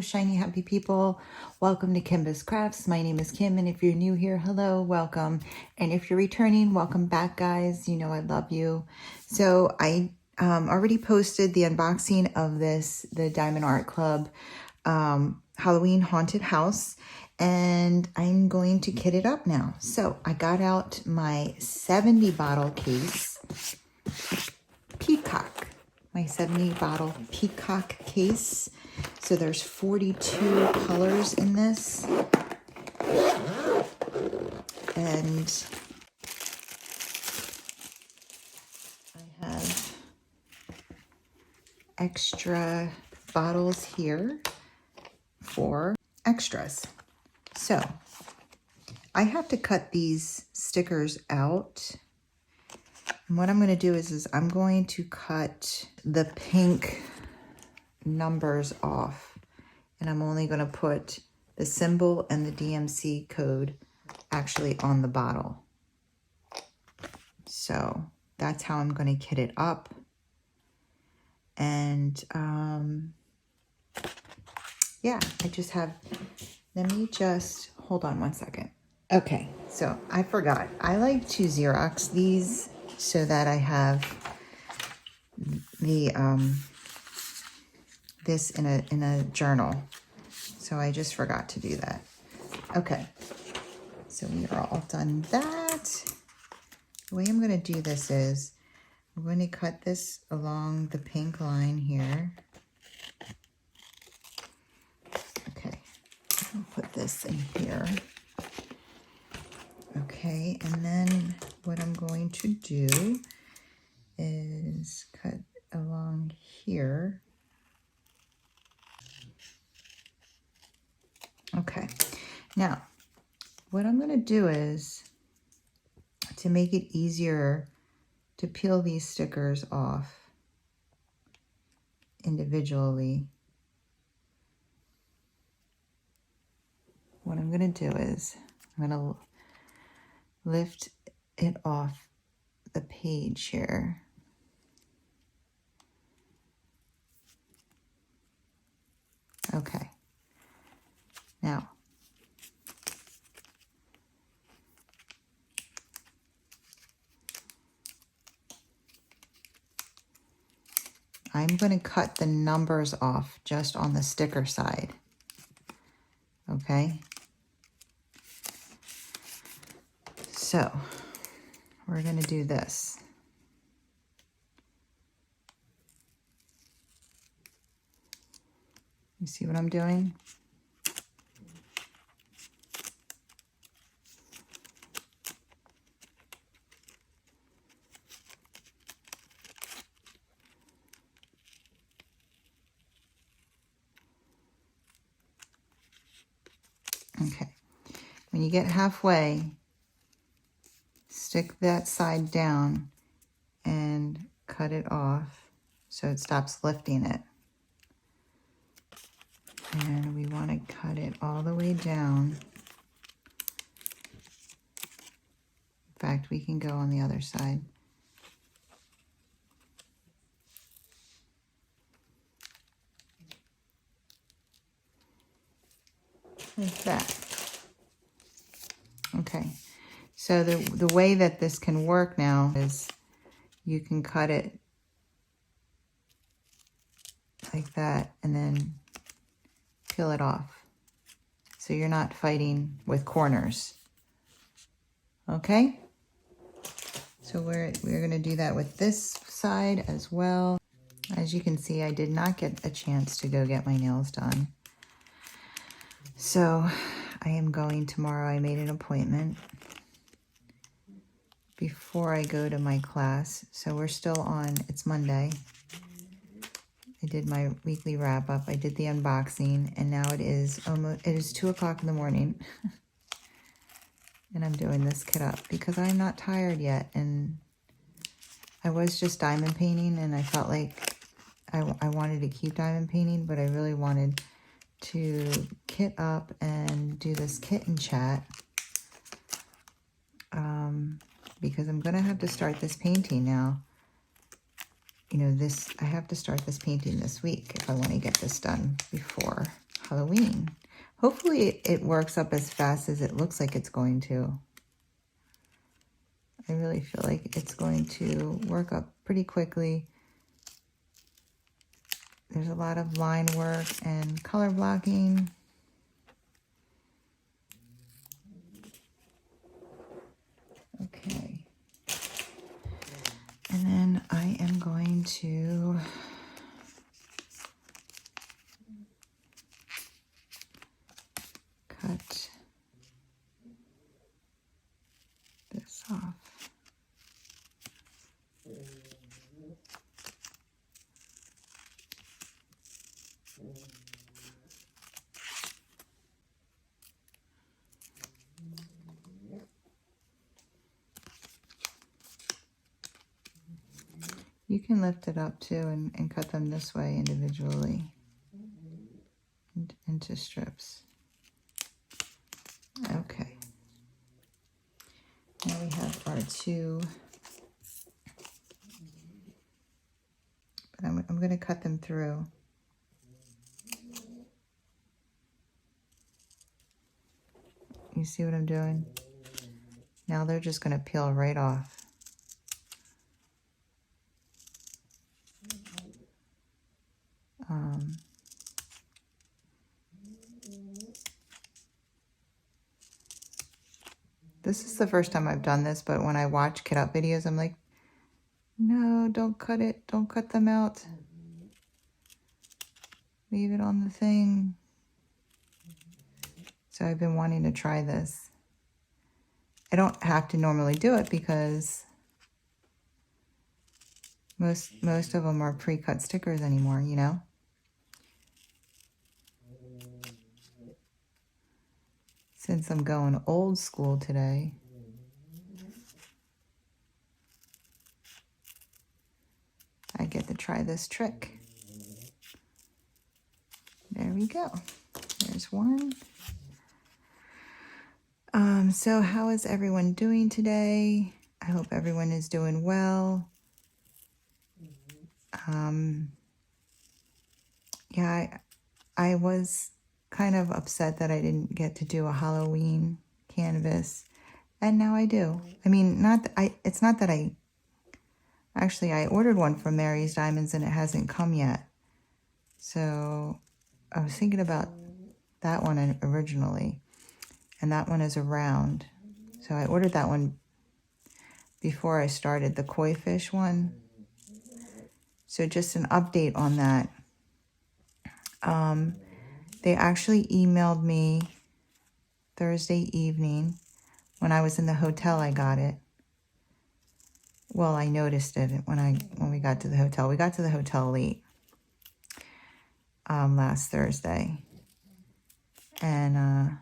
shiny happy people. Welcome to Kimbaskrafts. My name is Kim, and if you're new here, hello, welcome. And if you're returning, welcome back, guys. You know I love you. So I already posted the unboxing of the Diamond Art Club Halloween Haunted House, and I'm going to kit it up now. So I got out my 70 bottle case, Peacock. My 70 bottle Peacock case. So there's 42 colors in this. And I have extra bottles here for extras. So I have to cut these stickers out. And what I'm going to do is I'm going to cut the pink numbers off. And I'm only going to put the symbol and the DMC code actually on the bottle. So that's how I'm going to kit it up. And yeah, I just have, let me just, hold on one second. Okay, so I forgot. I like to Xerox these so that I have the this in a journal. So I just forgot to do that. Okay, so we are all done that. The way I'm going to do this is I'm going to cut this along the pink line here. Okay, I'll put this in here. Okay, and then what I'm going to do is cut along here. Okay, now what I'm going to do is, to make it easier to peel these stickers off individually, what I'm going to do is I'm going to lift it off the page here. Okay. Now, I'm going to cut the numbers off just on the sticker side. Okay. So we're going to do this. You see what I'm doing? Okay. When you get halfway, stick that side down and cut it off so it stops lifting it. And we want to cut it all the way down. In fact, we can go on the other side. Like that. Okay, so the way that this can work now is you can cut it like that and then peel it off. So you're not fighting with corners. Okay? So we're going to do that with this side as well. As you can see, I did not get a chance to go get my nails done. So I am going tomorrow. I made an appointment before I go to my class. So we're still on, it's Monday. I did my weekly wrap up. I did the unboxing, and now it is 2 o'clock in the morning. And I'm doing this kit up because I'm not tired yet. And I was just diamond painting, and I felt like I wanted to keep diamond painting, but I really wanted to kit up and do this kit and chat. Because I'm going to have to start this painting now. You know, I have to start this painting this week if I want to get this done before Halloween. Hopefully it works up as fast as it looks like it's going to. I really feel like it's going to work up pretty quickly. There's a lot of line work and color blocking. Okay. And then I am going to cut this off. You can lift it up too and cut them this way individually into strips. Okay. Now we have our two, but I'm going to cut them through. You see what I'm doing? Now they're just going to peel right off. This is the first time I've done this, but when I watch kit out videos, I'm like, no, don't cut it. Don't cut them out. Leave it on the thing. So I've been wanting to try this. I don't have to normally do it because most of them are pre-cut stickers anymore, you know? Since I'm going old school today, I get to try this trick. There we go. There's one. So how is everyone doing today? I hope everyone is doing well. Yeah, I was kind of upset that I didn't get to do a Halloween canvas, and now I do. I mean, it's not that I ordered one from Mary's Diamonds and it hasn't come yet. So I was thinking about that one originally, and that one is a round. So I ordered that one before I started the koi fish one. So just an update on that. They actually emailed me Thursday evening. When I was in the hotel, I got it. Well, I noticed it when we got to the hotel. We got to the hotel late last Thursday. And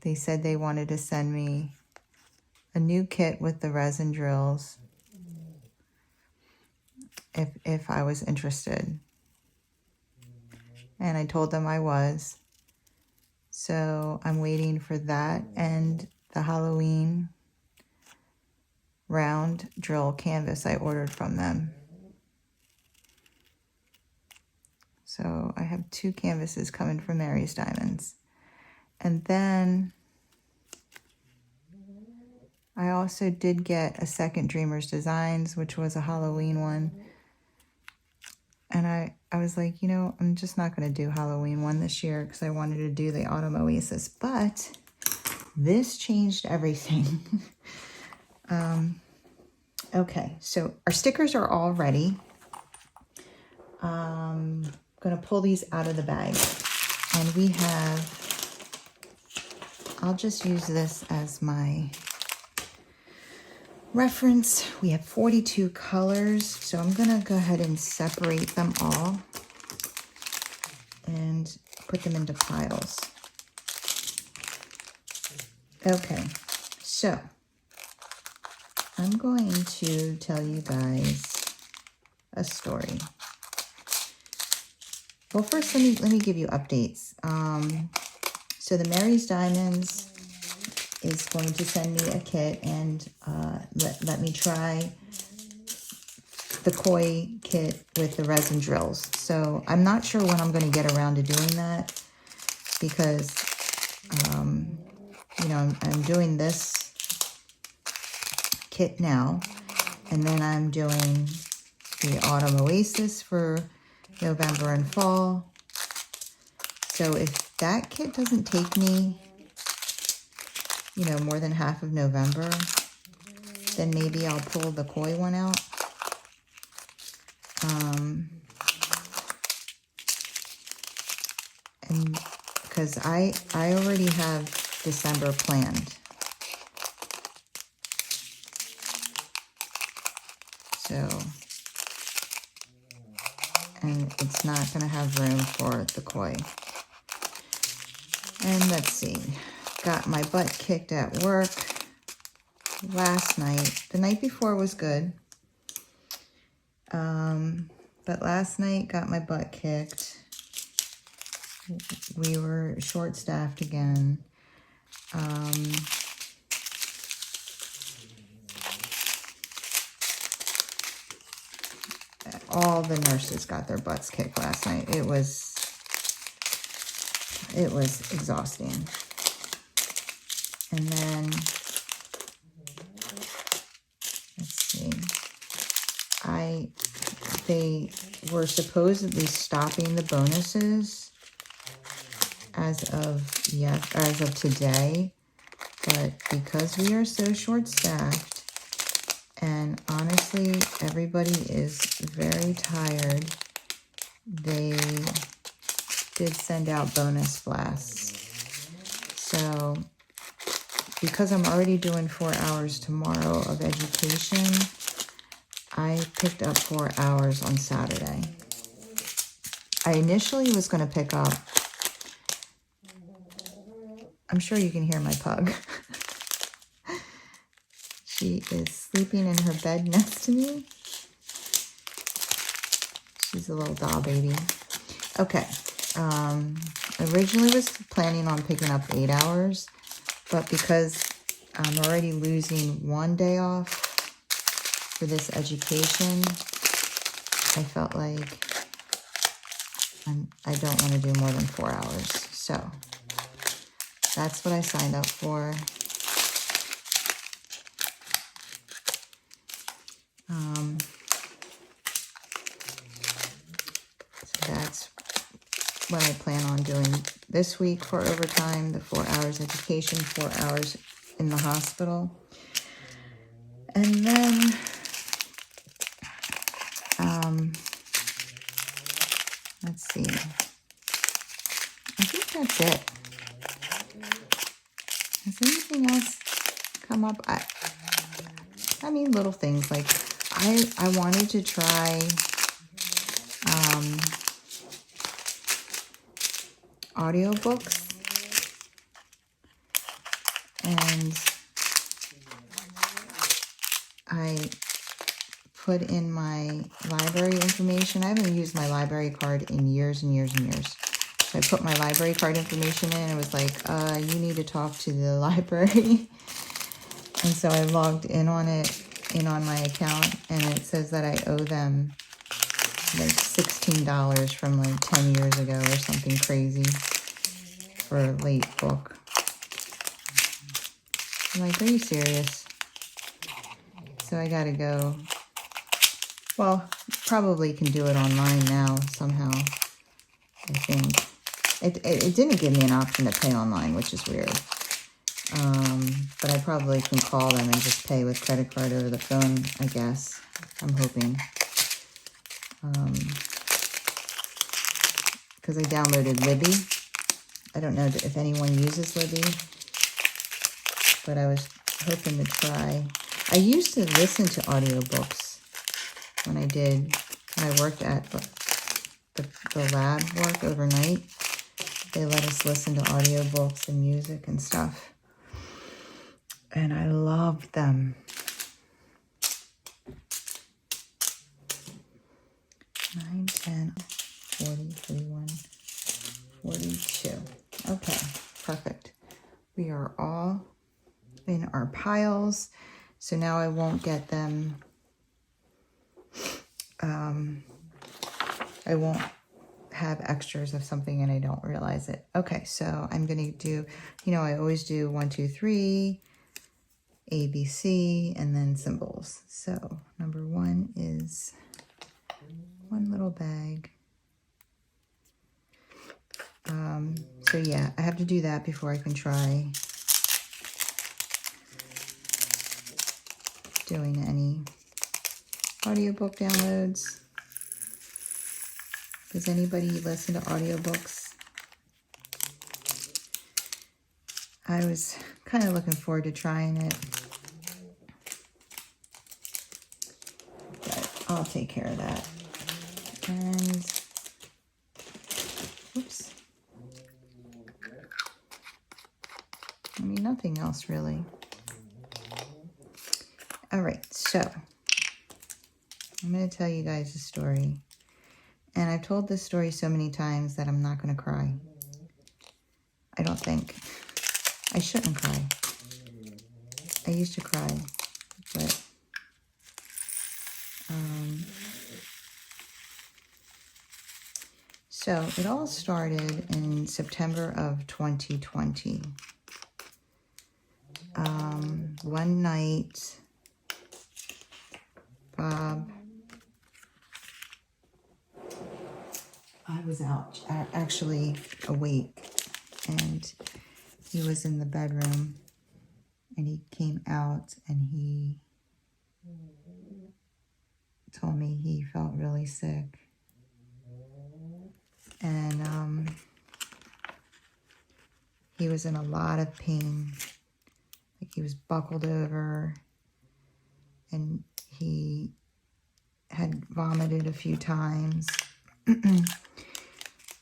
they said they wanted to send me a new kit with the resin drills if I was interested. And I told them I was. So I'm waiting for that and the Halloween round drill canvas I ordered from them. So I have 2 canvases coming from Mary's Diamonds. And then I also did get a second Dreamers Designs, which was a Halloween one. And I was like, you know, I'm just not going to do Halloween one this year because I wanted to do the Autumn Oasis. But this changed everything. Okay, so our stickers are all ready. I'm going to pull these out of the bag. And we have, I'll just use this as my reference. We have 42 colors, so I'm going to go ahead and separate them all and put them into piles. Okay, so I'm going to tell you guys a story. Well, first, let me give you updates. So the Mary's Diamonds is going to send me a kit and let me try the koi kit with the resin drills. So I'm not sure when I'm going to get around to doing that because, you know, I'm doing this kit now, and then I'm doing the Autumn Oasis for November and fall. So if that kit doesn't take me, you know, more than half of November, then maybe I'll pull the koi one out. And because I already have December planned. So, and it's not going to have room for the koi. And let's see, got my butt kicked at work last night. The night before was good. But last night got my butt kicked. We were short-staffed again. All the nurses got their butts kicked last night. It was exhausting. And then, let's see, they were supposedly stopping the bonuses as of today, but because we are so short-staffed, and honestly, everybody is very tired, they did send out bonus blasts. So, because I'm already doing 4 hours tomorrow of education, I picked up 4 hours on Saturday. I initially was going to pick up, I'm sure you can hear my pug. She is sleeping in her bed next to me. She's a little doll baby. Okay. Originally was planning on picking up 8 hours, but because I'm already losing 1 day off for this education, I felt like I don't want to do more than 4 hours. So that's what I signed up for. So that's what I plan on doing this week for overtime, the 4 hours education, 4 hours in the hospital. And then, let's see, I think that's it. Has anything else come up? I mean, little things like I wanted to try audiobooks, and I put in my library information. I haven't used my library card in years and years and years. So I put my library card information in, and it was like, you need to talk to the library. And so I logged in on my account, and it says that I owe them like $16 from like 10 years ago or something crazy for a late book. I'm like, are you serious? So I gotta go. Well, probably can do it online now somehow, I think. It didn't give me an option to pay online, which is weird. But I probably can call them and just pay with credit card over the phone, I guess. I'm hoping. Because I downloaded Libby. I don't know if anyone uses Libby, but I was hoping to try. I used to listen to audiobooks when I worked at the lab work overnight. They let us listen to audiobooks and music and stuff. And I loved them. 9, 10, 40, 41, 42. Okay, perfect. We are all in our piles. So now I won't get them I won't have extras of something and I don't realize it. Okay, so I'm going to do, you know, I always do 1, 2, 3, A, B, C, and then symbols. So number 1 is one little bag. So yeah, I have to do that before I can try doing any audiobook downloads. Does anybody listen to audiobooks? I was kind of looking forward to trying it, but I'll take care of that. And, oops. I mean, nothing else really. All right, so I'm going to tell you guys a story. And I've told this story so many times that I'm not going to cry. I don't think. I shouldn't cry. I used to cry, but so it all started in September of 2020. One night, Bob, I was out, actually awake, and he was in the bedroom, and he came out, and he told me he felt really sick, and he was in a lot of pain, like he was buckled over, and he had vomited a few times,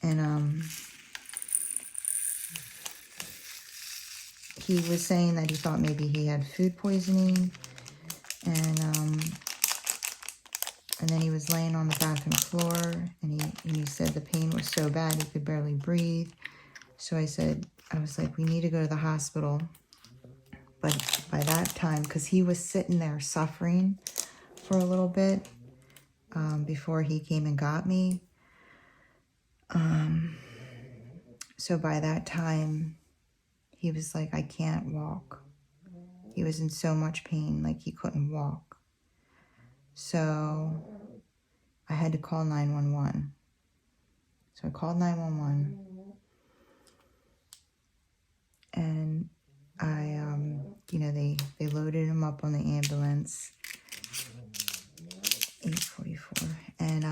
and he was saying that he thought maybe he had food poisoning, and then he was laying on the bathroom floor, and he said the pain was so bad he could barely breathe. So I was like, we need to go to the hospital. But by that time, because he was sitting there suffering for a little bit before he came and got me. So by that time, he was like, I can't walk. He was in so much pain, like he couldn't walk. So I had to call 911. So I called 911. And I, you know, they loaded him up on the ambulance. 8:44. And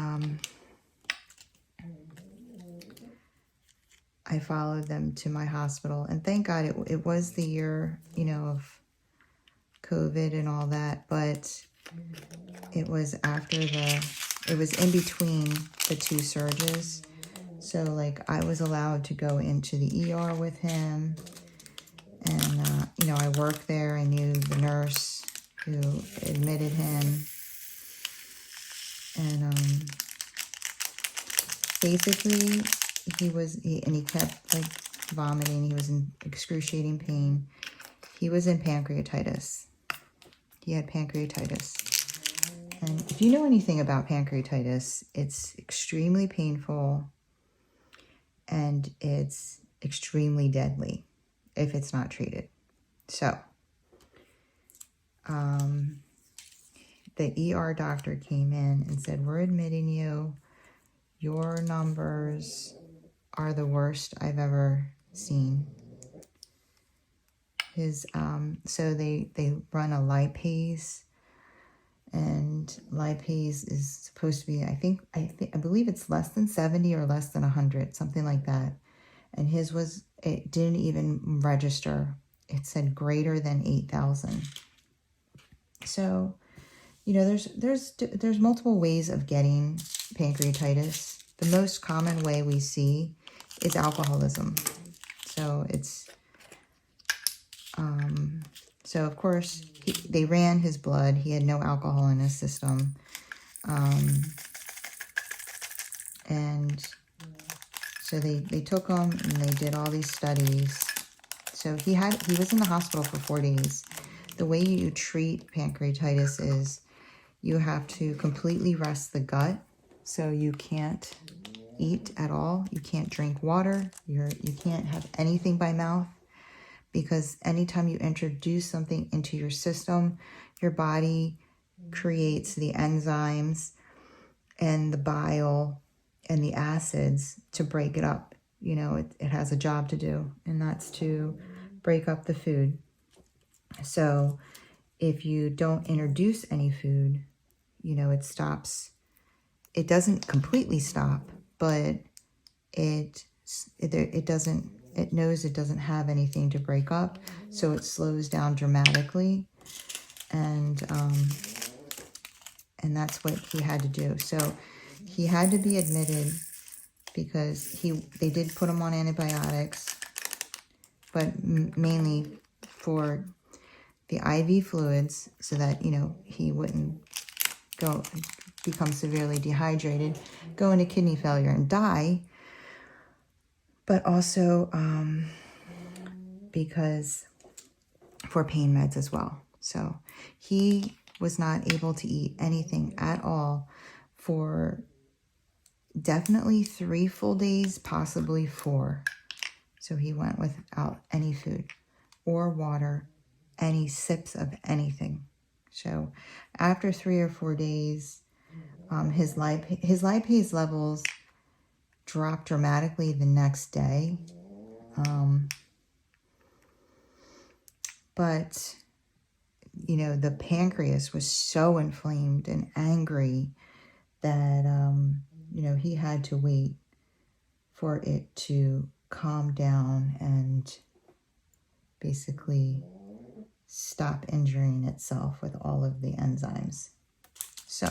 I followed them to my hospital. And thank God it was the year, you know, of COVID and all that. But it was it was in between the 2 surges. So, like, I was allowed to go into the ER with him. And, you know, I worked there. I knew the nurse who admitted him. And basically, he kept, like, vomiting. He was in excruciating pain. He was in pancreatitis. He had pancreatitis. And if you know anything about pancreatitis, it's extremely painful and it's extremely deadly if it's not treated. So, the ER doctor came in and said, we're admitting you. Your numbers are the worst I've ever seen. So they run a lipase, and lipase is supposed to be, I believe it's less than 70 or less than 100, something like that. And it didn't even register. It said greater than 8,000. So, you know, there's multiple ways of getting pancreatitis. The most common way we see is alcoholism. So it's, so of course they ran his blood. He had no alcohol in his system. And so they took him and they did all these studies. So he was in the hospital for 4 days. The way you treat pancreatitis is you have to completely rest the gut. So you can't eat at all. You can't drink water. You can't have anything by mouth, because anytime you introduce something into your system, your body creates the enzymes and the bile and the acids to break it up. You know, it has a job to do, and that's to break up the food. So if you don't introduce any food, you know, it stops. It doesn't completely stop, but it doesn't, it knows it doesn't have anything to break up, so it slows down dramatically, and that's what he had to do. So he had to be admitted because they did put him on antibiotics, but mainly for the IV fluids, so that, you know, he wouldn't become severely dehydrated, go into kidney failure and die, but also because for pain meds as well. So he was not able to eat anything at all for definitely 3 full days, possibly 4. So he went without any food or water, any sips of anything. So after 3 or 4 days, his lipase levels dropped dramatically the next day. But, you know, the pancreas was so inflamed and angry that, you know, he had to wait for it to calm down and basically stop injuring itself with all of the enzymes. So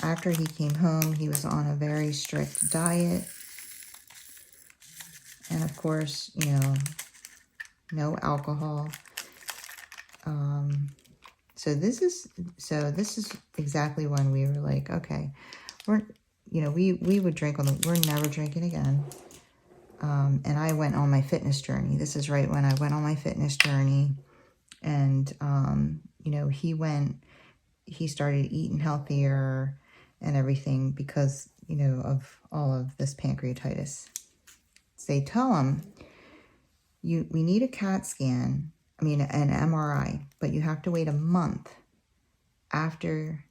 after he came home, he was on a very strict diet. And of course, you know, no alcohol. So this is exactly when we were like, okay, we would drink we're never drinking again. And I went on my fitness journey. This is right when I went on my fitness journey. And, you know, he started eating healthier and everything because, you know, of all of this pancreatitis. So they tell him, we need a CAT scan, an MRI, but you have to wait a month after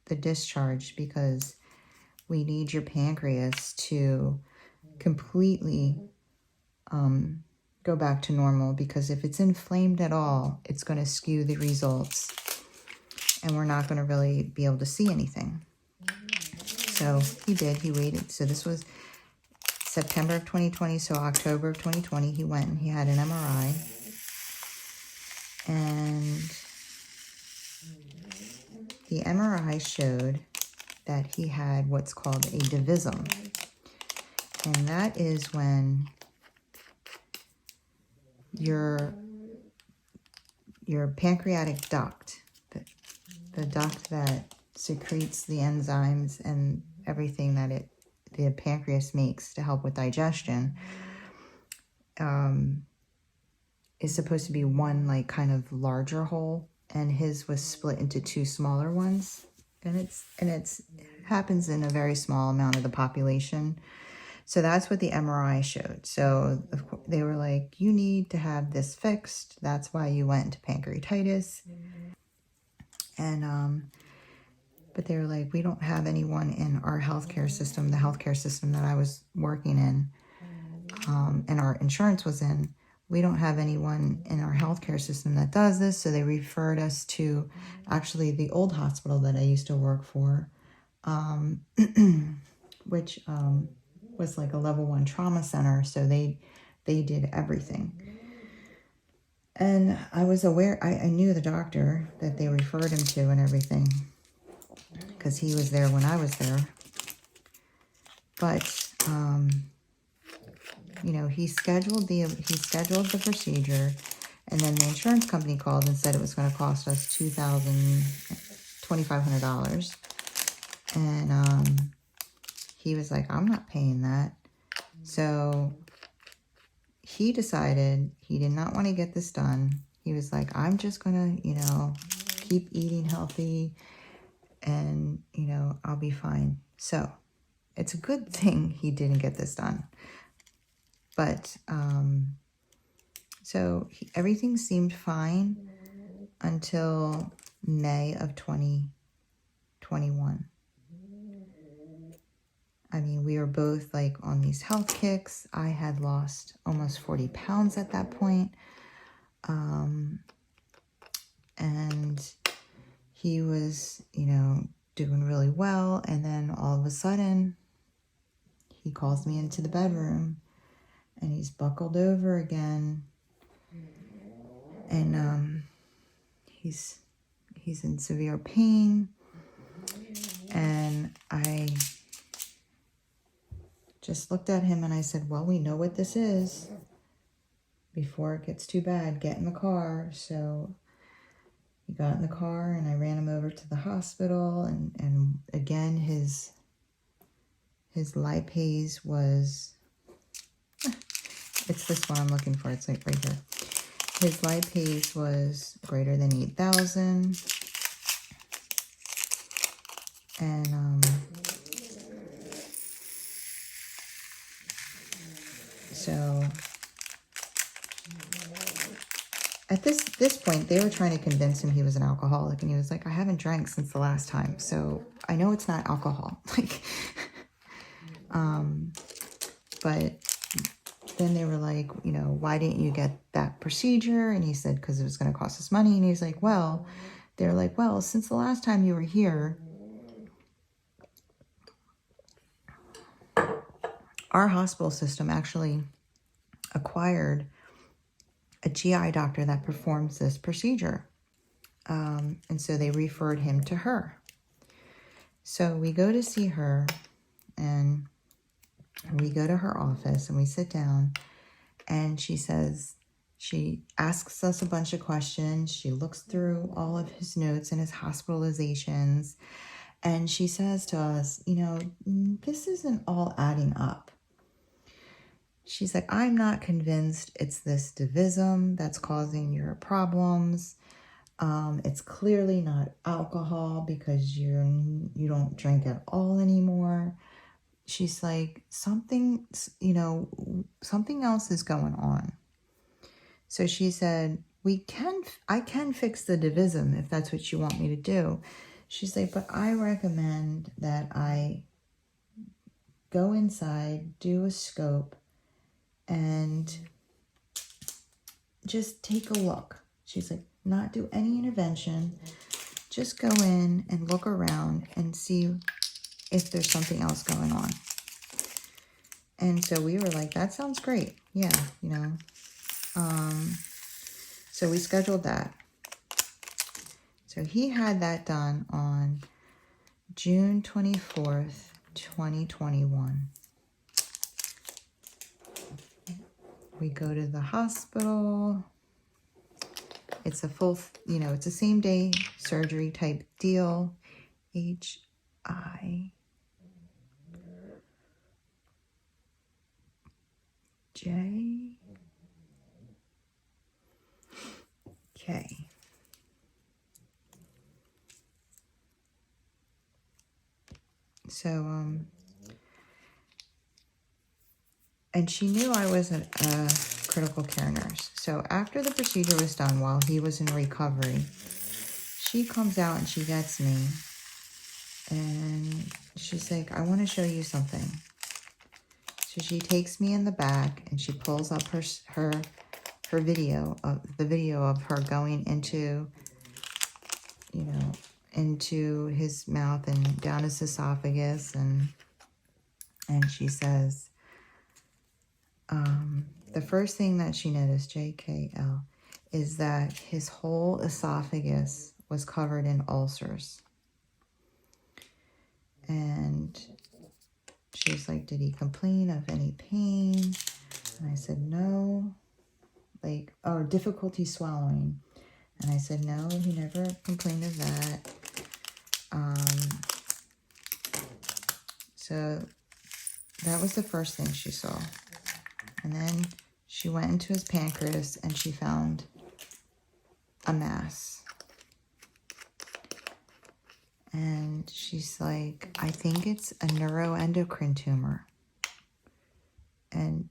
the discharge because we need your pancreas to completely go back to normal, because if it's inflamed at all, it's going to skew the results and we're not going to really be able to see anything. So he waited. So this was September of 2020, so October of 2020, he went and he had an MRI. And the MRI showed that he had what's called a divisum. And that is when your pancreatic duct, the duct that secretes the enzymes and everything that the pancreas makes to help with digestion, is supposed to be one like kind of larger hole, and his was split into 2 smaller ones, and it happens in a very small amount of the population. So that's what the MRI showed. So of course, they were like, you need to have this fixed. That's why you went into pancreatitis. And but they were like, we don't have anyone in our healthcare system, the healthcare system that I was working in, and our insurance was in. We don't have anyone in our healthcare system that does this. So they referred us to actually the old hospital that I used to work for, which was like a level 1 trauma center. So they did everything. And I was aware, I knew the doctor that they referred him to and everything, because he was there when I was there. But, you know, he scheduled the procedure, and then the insurance company called and said it was going to cost us $2,500. And he was like, I'm not paying that. So he decided he did not want to get this done. He was like, I'm just gonna, you know, keep eating healthy and, you know, I'll be fine. So it's a good thing he didn't get this done. But, so everything seemed fine until May of 2021. I mean, we were both like on these health kicks. I had lost almost 40 pounds at that point. And he was, you know, doing really well. And then all of a sudden, he calls me into the bedroom and he's buckled over again. And he's in severe pain. And I just looked at him and I said, well, we know what this is. Before it gets too bad, get in the car. So he got in the car and I ran him over to the hospital. And again, his lipase was, it's this one I'm looking for. It's like right here. His lipase was greater than 8,000. And so at this point, they were trying to convince him he was an alcoholic, and he was like, I haven't drank since the last time, so I know it's not alcohol. Like, but then they were like, you know, why didn't you get that procedure? And he said, because it was going to cost us money. And he's like, well, they're like, well, since the last time you were here, our hospital system actually acquired a GI doctor that performs this procedure. And so they referred him to her. So we go to see her, and we go to her office and we sit down, and she asks us a bunch of questions. She looks through all of his notes and his hospitalizations. And she says to us, you know, this isn't all adding up. She's like, I'm not convinced it's this divism that's causing your problems. It's clearly not alcohol because you don't drink at all anymore. She's like, something else is going on. So she said, I can fix the divism if that's what you want me to do. She's like, but I recommend that I go inside, do a scope, and just take a look. She's like, not do any intervention, just go in and look around and see if there's something else going on. And so we were like, that sounds great. Yeah, you know. So we scheduled that. So he had that done on June 24th, 2021. We go to the hospital. It's a full, you know, it's a same day surgery type deal. HIJ. Okay. So, and she knew I wasn't a critical care nurse. So after the procedure was done, while he was in recovery, she comes out and she gets me. And she's like, I want to show you something. So she takes me in the back and she pulls up her video of her going into, you know, into his mouth and down his esophagus, and she says, the first thing that she noticed, JKL, is that his whole esophagus was covered in ulcers. And she's like, did he complain of any pain? And I said, no. Like, or difficulty swallowing. And I said, no, he never complained of that. So that was the first thing she saw. And then she went into his pancreas and she found a mass. And she's like, I think it's a neuroendocrine tumor. And,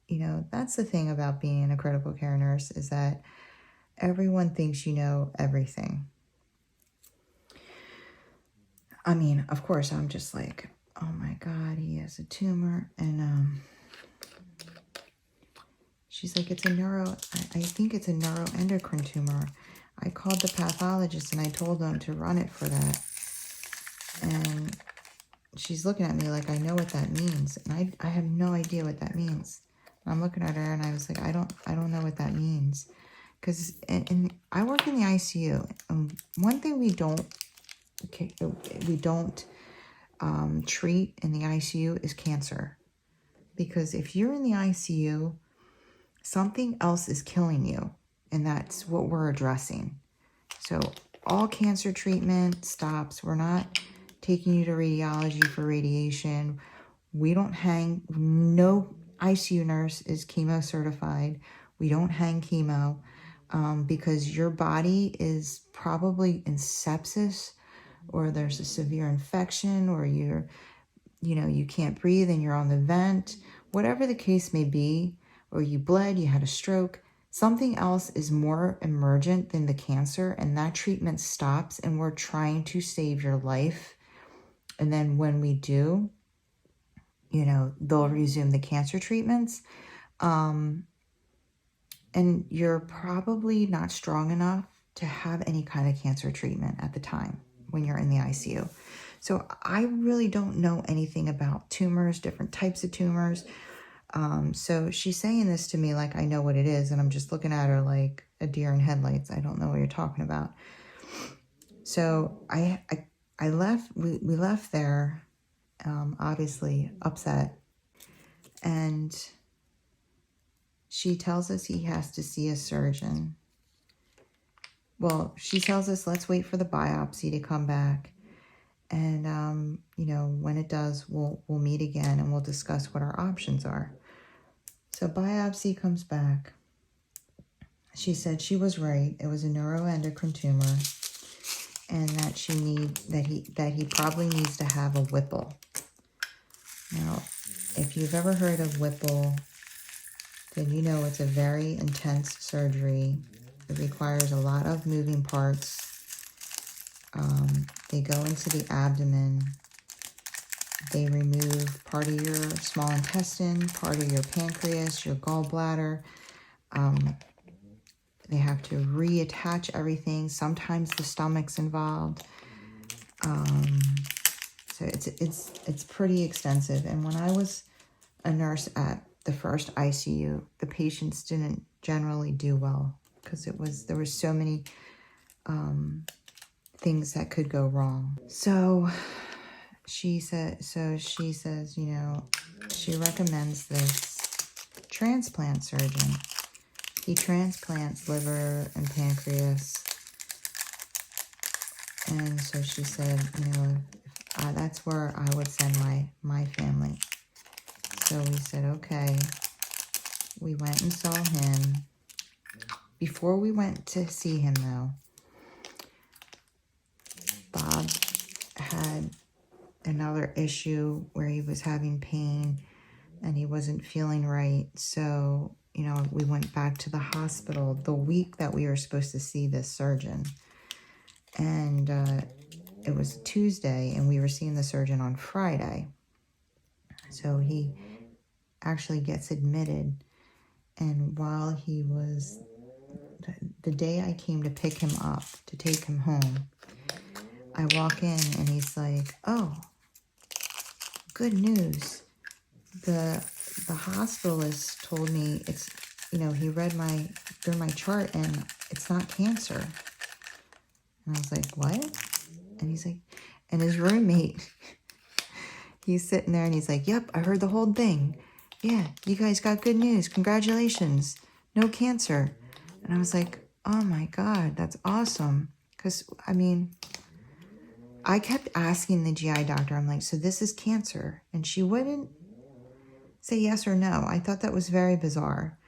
you know, that's the thing about being a critical care nurse, is that everyone thinks you know everything. I mean, of course, I'm just like, oh my God, he has a tumor. And she's like, it's a I think it's a neuroendocrine tumor. I called the pathologist and I told them to run it for that. And she's looking at me like I know what that means. And I have no idea what that means. I'm looking at her and I was like, I don't know what that means. Because and I work in the ICU. One thing we don't treat in the ICU is cancer. Because if you're in the ICU, something else is killing you. And that's what we're addressing. So all cancer treatment stops. We're not taking you to radiology for radiation. We don't hang, no ICU nurse is chemo certified. We don't hang chemo because your body is probably in sepsis, or there's a severe infection, or you can't breathe and you're on the vent, whatever the case may be, or you bled, you had a stroke. Something else is more emergent than the cancer, and that treatment stops, and we're trying to save your life. And then when we do, they'll resume the cancer treatments. And you're probably not strong enough to have any kind of cancer treatment at the time when you're in the ICU. So I really don't know anything about tumors, different types of tumors. So she's saying this to me like I know what it is, and I'm just looking at her like a deer in headlights. I don't know what you're talking about. So I left. We left there, obviously upset, and she tells us he has to see a surgeon. Well, she tells us let's wait for the biopsy to come back, and when it does, we'll meet again and we'll discuss what our options are. So biopsy comes back. She said she was right. It was a neuroendocrine tumor, and that he probably needs to have a Whipple. Now, if you've ever heard of Whipple, then you know it's a very intense surgery. It requires a lot of moving parts. They go into the abdomen. They remove part of your small intestine, part of your pancreas, your gallbladder. They have to reattach everything. Sometimes the stomach's involved. So it's pretty extensive. And when I was a nurse at the first ICU, the patients didn't generally do well because there were so many things that could go wrong. So she says, she recommends this transplant surgeon. He transplants liver and pancreas. And so she said, that's where I would send my family. So we said, okay. We went and saw him. Before we went to see him, though, Bob had another issue where he was having pain and he wasn't feeling right. So, we went back to the hospital the week that we were supposed to see this surgeon. And it was Tuesday, and we were seeing the surgeon on Friday. So he actually gets admitted. And while he was, the day I came to pick him up, to take him home, I walk in and he's like, oh, good news. The hospitalist told me it's, he read through my chart and it's not cancer. And I was like, what? And he's like, and his roommate, he's sitting there and he's like, yep, I heard the whole thing. Yeah, you guys got good news. Congratulations. No cancer. And I was like, oh my God, that's awesome. Because, I kept asking the GI doctor, I'm like, so this is cancer? And she wouldn't say yes or no. I thought that was very bizarre.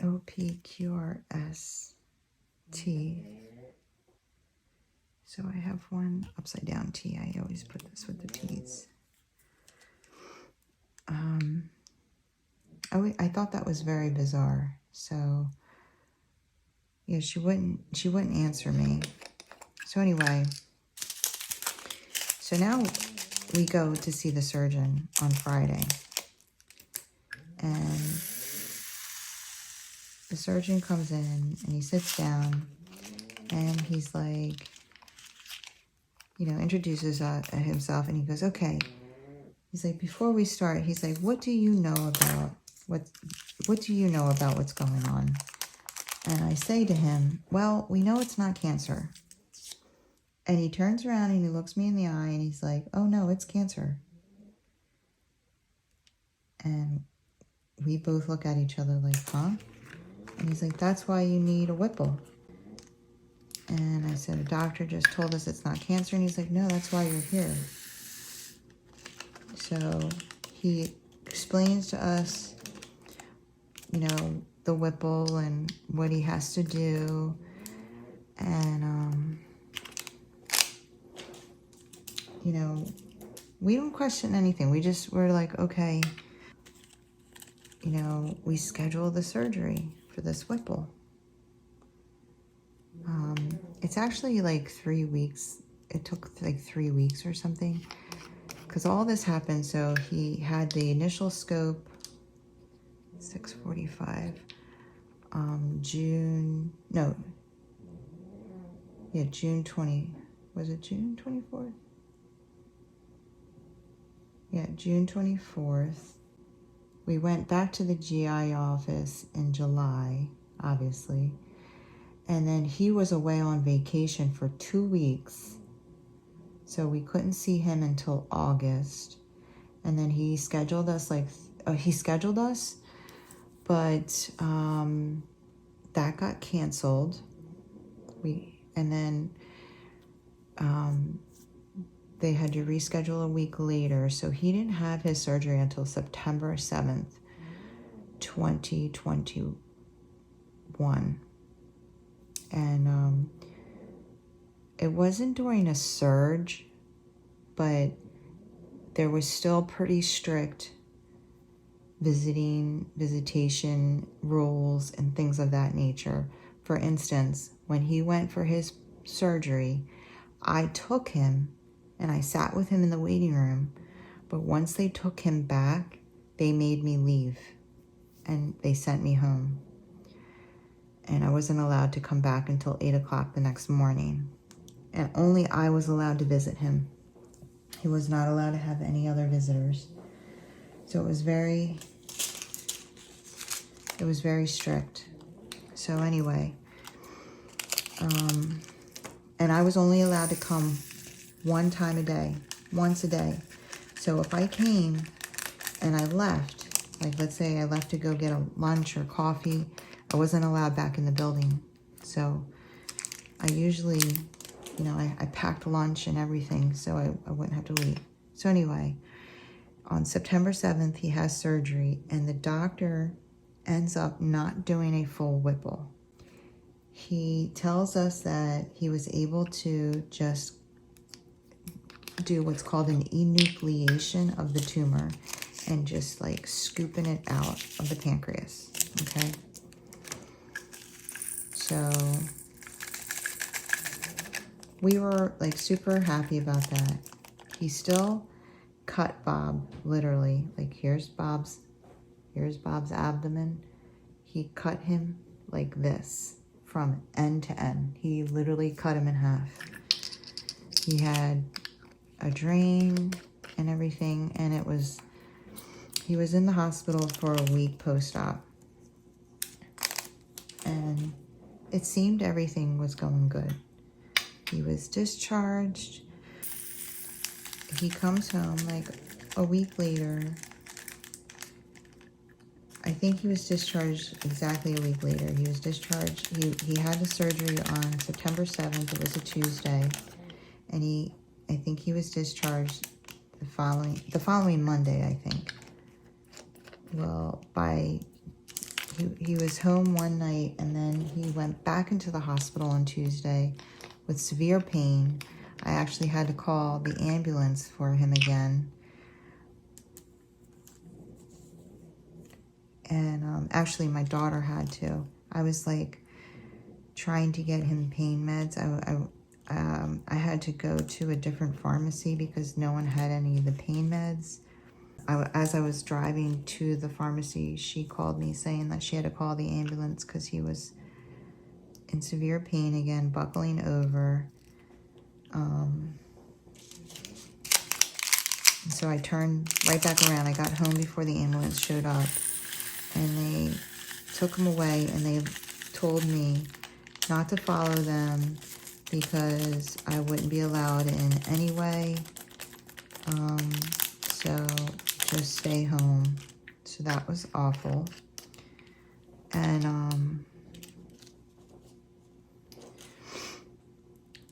OPQRST. So I have one upside down T. I always put this with the T's. I thought that was very bizarre. So yeah, she wouldn't answer me. So anyway, so now we go to see the surgeon on Friday. And the surgeon comes in and he sits down and he's like, you know, introduces himself, and he goes, okay. He's like, before we start, he's like, what do you know about what do you know about what's going on? And I say to him, well, we know it's not cancer. And he turns around and he looks me in the eye and he's like, oh no, it's cancer. And we both look at each other like, huh? And he's like, that's why you need a Whipple. And I said, a doctor just told us it's not cancer. And he's like, no, that's why you're here. So he explains to us, you know, the Whipple and what he has to do. And, you know, we don't question anything. We're like, okay, you know, we schedule the surgery for this Whipple. It's actually like 3 weeks. It took like 3 weeks or something. Because all this happened, so he had the initial scope, 6:45, June 20, was it June 24th? Yeah, June 24th. We went back to the GI office in July, obviously. And then he was away on vacation for 2 weeks. So we couldn't see him until August. And then he scheduled us but that got canceled. They had to reschedule a week later. So he didn't have his surgery until September 7th, 2021. And it wasn't during a surge, but there was still pretty strict visitation rules and things of that nature. For instance, when he went for his surgery, I took him and I sat with him in the waiting room. But once they took him back, they made me leave and they sent me home. And I wasn't allowed to come back until 8 o'clock the next morning. And only I was allowed to visit him. He was not allowed to have any other visitors. So it was very strict. So anyway, and I was only allowed to come once a day. So if I came and I left, like let's say I left to go get a lunch or coffee, I wasn't allowed back in the building. So I usually, you know, I packed lunch and everything so I wouldn't have to leave. So anyway, on September 7th, he has surgery and the doctor ends up not doing a full Whipple. He tells us that he was able to just do what's called an enucleation of the tumor and just like scooping it out of the pancreas, okay? So we were like super happy about that. He still cut Bob, literally, like here's Bob's abdomen. He cut him like this from end to end. He literally cut him in half. He had a drain and everything, and he was in the hospital for a week post-op. And it seemed everything was going good. He was discharged. He comes home like a week later. I think he was discharged exactly a week later. He was discharged. He had the surgery on September 7th. It was a Tuesday. And I think he was discharged the following Monday, I think. Well, he was home one night, and then he went back into the hospital on Tuesday with severe pain. I actually had to call the ambulance for him again. And actually my daughter had to. I was like trying to get him pain meds. I had to go to a different pharmacy because no one had any of the pain meds. As I was driving to the pharmacy, she called me saying that she had to call the ambulance because he was in severe pain again, buckling over. So I turned right back around. I got home before the ambulance showed up, and they took him away, and they told me not to follow them because I wouldn't be allowed in anyway. So just stay home. So that was awful. And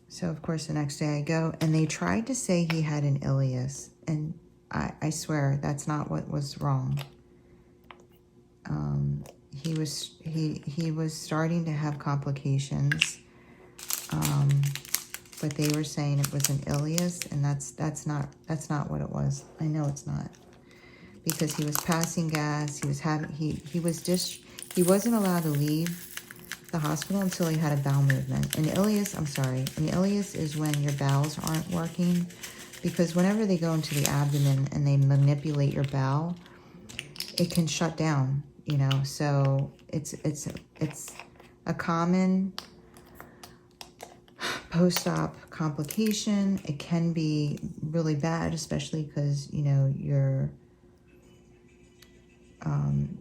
so of course the next day I go, and they tried to say he had an ileus, and I swear that's not what was wrong. He was starting to have complications, but they were saying it was an ileus, and that's not what it was. I know it's not, because he was passing gas. He wasn't allowed to leave the hospital until he had a bowel movement. An ileus is when your bowels aren't working, because whenever they go into the abdomen and they manipulate your bowel, it can shut down, you know. So it's a common post-op complication. It can be really bad, especially because, you know, you're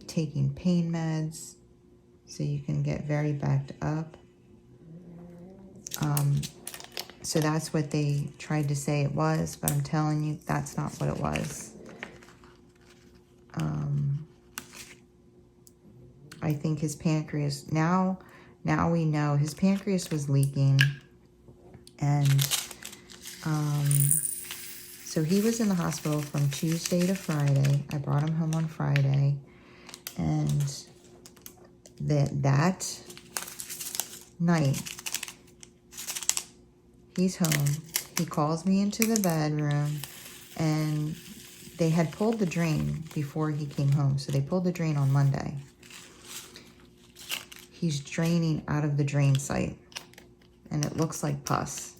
taking pain meds, so you can get very backed up. So that's what they tried to say it was, but I'm telling you, that's not what it was. I think his pancreas, now we know his pancreas was leaking, and so he was in the hospital from Tuesday to Friday. I brought him home on Friday, and that night, he's home. He calls me into the bedroom, and they had pulled the drain before he came home. So they pulled the drain on Monday. He's draining out of the drain site, and it looks like pus.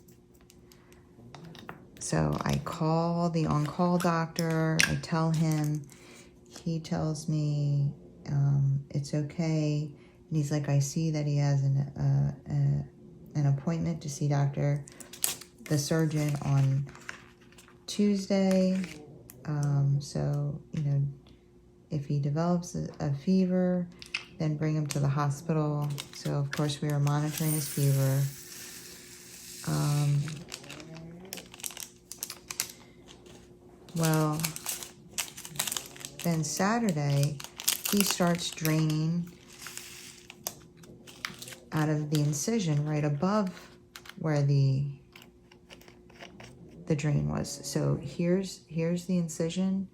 So I call the on-call doctor. I tell him. He tells me it's okay. And he's like, I see that he has an appointment to see the surgeon on Tuesday. So, you know, if he develops a fever, then bring him to the hospital. So, of course, we were monitoring his fever. Well, then Saturday, he starts draining out of the incision right above where the drain was. So here's the incision,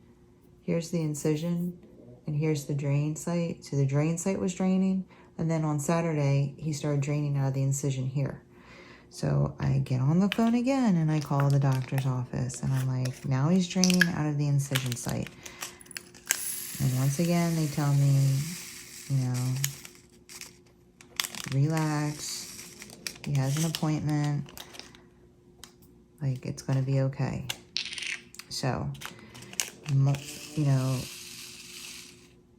and here's the drain site. So the drain site was draining, and then on Saturday, he started draining out of the incision here. So I get on the phone again, and I call the doctor's office, and I'm like, now he's draining out of the incision site. And once again, they tell me, you know, relax. He has an appointment. Like, it's going to be okay. So, you know,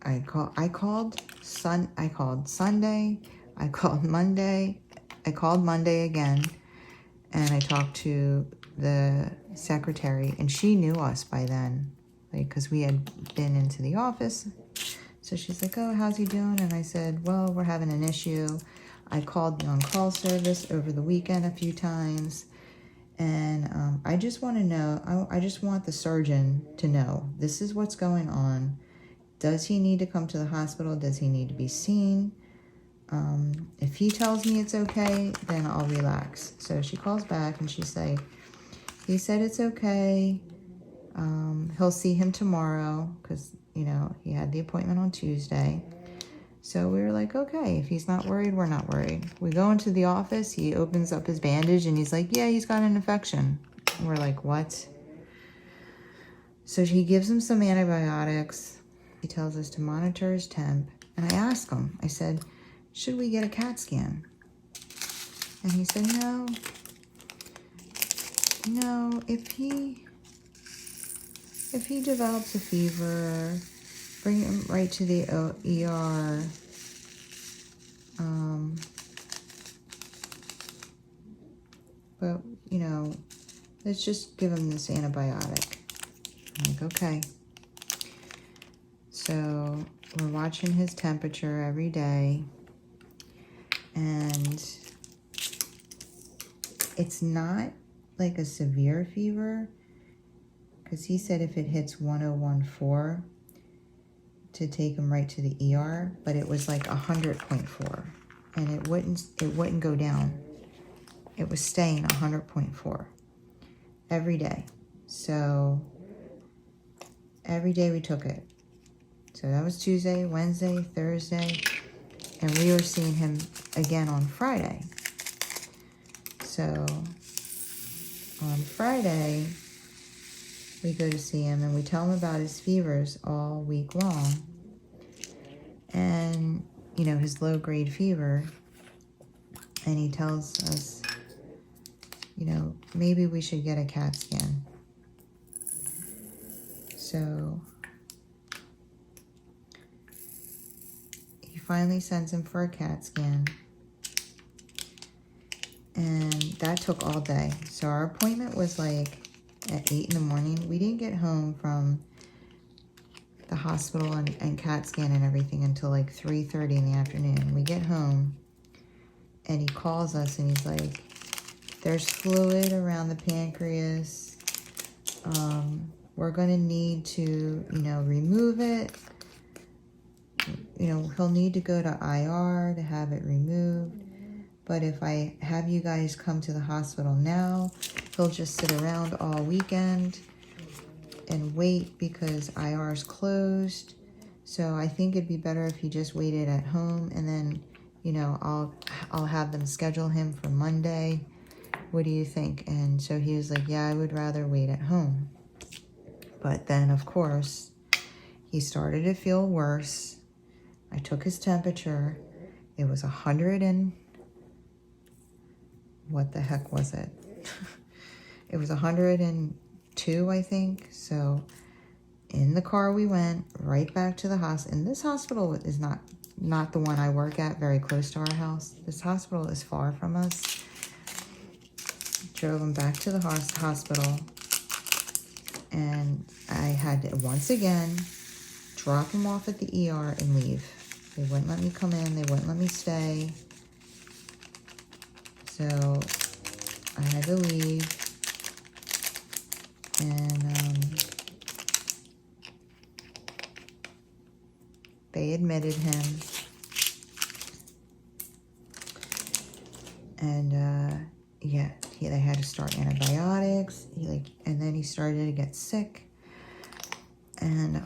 I called Sunday. I called Monday. I called Monday again, and I talked to the secretary, and she knew us by then, like, because we had been into the office. So she's like, oh, how's he doing? And I said, well, we're having an issue. I called the on-call service over the weekend a few times, and I just want to know, I just want the surgeon to know, this is what's going on. Does he need to come to the hospital? Does he need to be seen? If he tells me it's okay, then I'll relax. So she calls back, and she's like, he said it's okay. He'll see him tomorrow, because, you know, he had the appointment on Tuesday. So we were like, okay, if he's not worried, we're not worried. We go into the office, he opens up his bandage and he's like, yeah, he's got an infection. And we're like, what? So he gives him some antibiotics. He tells us to monitor his temp. And I asked him, I said, should we get a CAT scan? And he said, no, if he develops a fever, bring him right to the ER. But, you know, let's just give him this antibiotic. I'm like, okay. So we're watching his temperature every day. And it's not like a severe fever, because he said if it hits 1014 to take him right to the ER, but it was like 100.4, and it wouldn't go down. It was staying 100.4 every day. So every day we took it. So that was Tuesday, Wednesday, Thursday, and we were seeing him again on Friday. So on Friday, we go to see him and we tell him about his fevers all week long. And, you know, his low-grade fever. And he tells us, you know, maybe we should get a CAT scan. So he finally sends him for a CAT scan. And that took all day. So our appointment was like at 8 in the morning. We didn't get home from the hospital and CAT scan and everything until like 3:30 in the afternoon. We get home and he calls us and he's like, there's fluid around the pancreas. We're going to need to, you know, remove it. You know, he'll need to go to IR to have it removed. But if I have you guys come to the hospital now, he'll just sit around all weekend and wait because IR is closed. So I think it'd be better if he just waited at home, and then, you know, I'll have them schedule him for Monday. What do you think? And so he was like, yeah, I would rather wait at home. But then, of course, he started to feel worse. I took his temperature. It was 100 and... what the heck was it? It was 102, I think. So in the car we went right back to the hospital. And this hospital is not the one I work at, very close to our house. This hospital is far from us. Drove him back to the hospital. And I had to, once again, drop him off at the ER and leave. They wouldn't let me come in. They wouldn't let me stay. So I had to leave. And they admitted him. And yeah, they had to start antibiotics. And then he started to get sick. And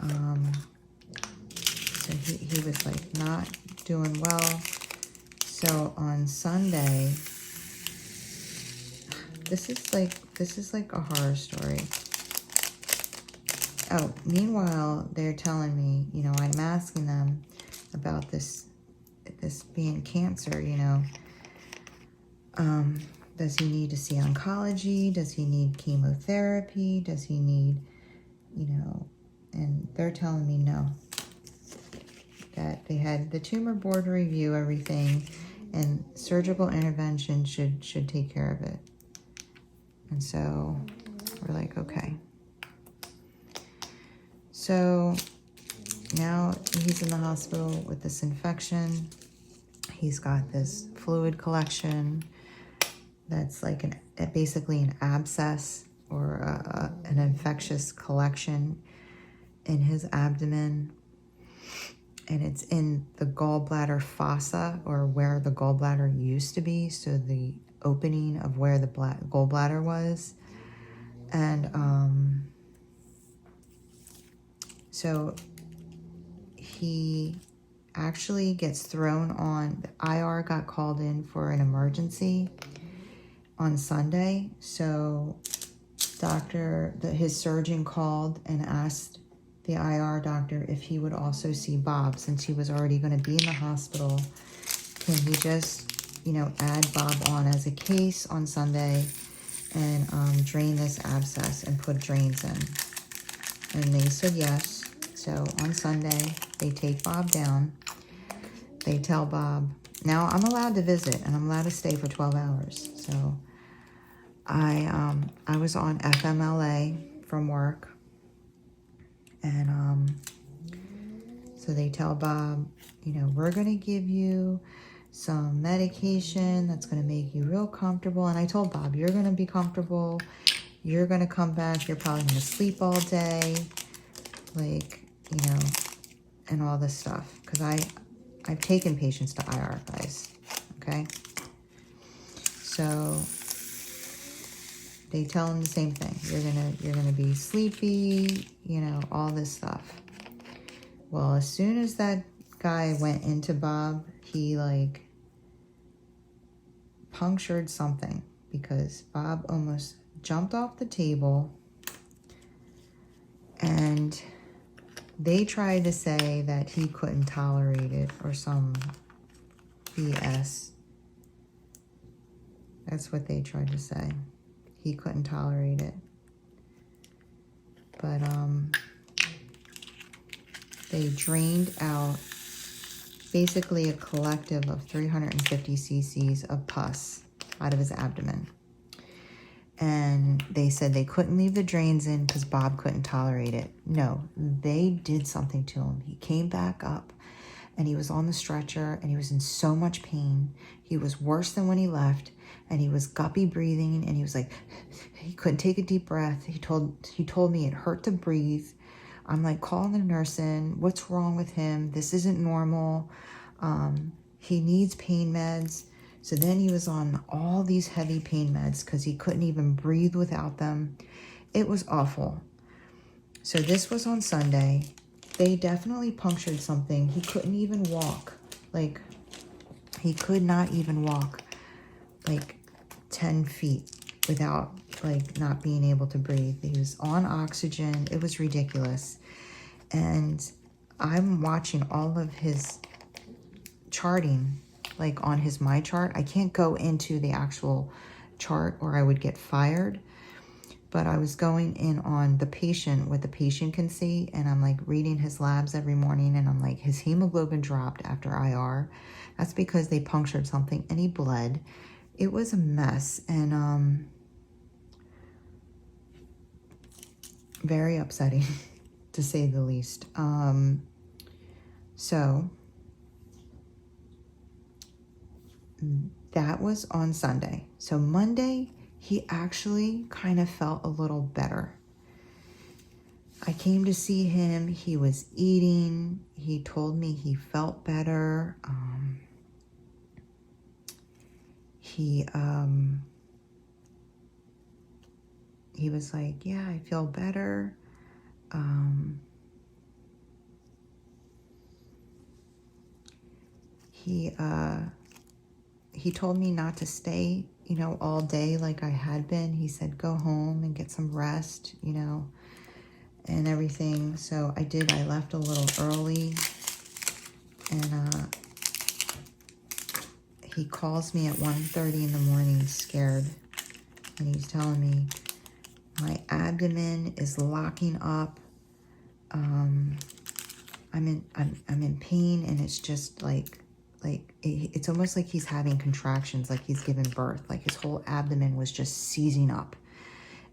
so he was like not doing well. So on Sunday, this is like a horror story. Oh, meanwhile, they're telling me, you know, I'm asking them about this being cancer, you know. Does he need to see oncology? Does he need chemotherapy? Does he need, you know, and they're telling me no. That they had the tumor board review everything, and surgical intervention should take care of it. And so we're like, okay. So now he's in the hospital with this infection. He's got this fluid collection that's like basically an abscess or an infectious collection in his abdomen. And it's in the gallbladder fossa, or where the gallbladder used to be. So the opening of where the gallbladder was. And so he actually gets thrown on, the IR got called in for an emergency on Sunday. So his surgeon called and asked the IR doctor if he would also see Bob, since he was already going to be in the hospital. Can he just, you know, add Bob on as a case on Sunday and drain this abscess and put drains in? And they said yes. So on Sunday, they take Bob down. They tell Bob, now I'm allowed to visit and I'm allowed to stay for 12 hours. So I was on FMLA from work. And so they tell Bob, you know, we're going to give you some medication that's going to make you real comfortable. And I told Bob, you're going to be comfortable. You're going to come back. You're probably going to sleep all day. Like, you know, and all this stuff. Because I've taken patients to IR, guys. Okay? So they tell him the same thing. You're gonna be sleepy, you know, all this stuff. Well, as soon as that guy went into Bob, he like punctured something, because Bob almost jumped off the table, and they tried to say that he couldn't tolerate it or some BS. That's what they tried to say. He couldn't tolerate it. But they drained out basically a collective of 350 cc's of pus out of his abdomen. And they said they couldn't leave the drains in because Bob couldn't tolerate it. No, they did something to him. He came back up and he was on the stretcher and he was in so much pain. He was worse than when he left, and he was guppy breathing, and he was like, he couldn't take a deep breath. He told me it hurt to breathe. I'm like, calling the nurse in. What's wrong with him? This isn't normal. He needs pain meds. So then he was on all these heavy pain meds because he couldn't even breathe without them. It was awful. So this was on Sunday. They definitely punctured something. He couldn't even walk. Like, he could not even walk like 10 feet without like not being able to breathe. He was on oxygen. It was ridiculous. And I'm watching all of his charting, like on his My Chart. I can't go into the actual chart or I would get fired. But I was going in on the patient, what the patient can see, and I'm like reading his labs every morning, and I'm like, his hemoglobin dropped after IR. That's because they punctured something and he bled. It was a mess, and very upsetting to say the least. So that was on Sunday. So Monday, he actually kind of felt a little better. I came to see him. He was eating. He told me he felt better. He was like, yeah, I feel better. He told me not to stay, you know, all day like I had been. He said, go home and get some rest, you know, and everything. So I did. I left a little early, and he calls me at 1:30 in the morning, scared, and he's telling me my abdomen is locking up. I'm in pain, and it's just like it's almost like he's having contractions, like he's giving birth. Like his whole abdomen was just seizing up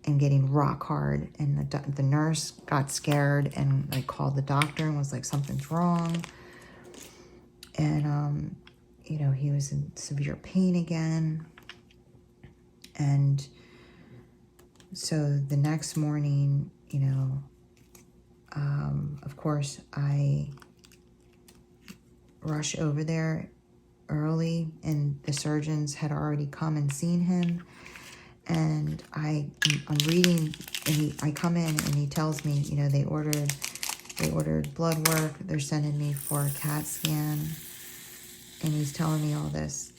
and getting rock hard. And the nurse got scared and like called the doctor and was like, something's wrong. And you know, he was in severe pain again. And so the next morning, you know, of course, I rush over there early, and the surgeons had already come and seen him. And I'm reading, and I come in and he tells me, you know, they ordered They ordered blood work. They're sending me for a CAT scan. And he's telling me all this.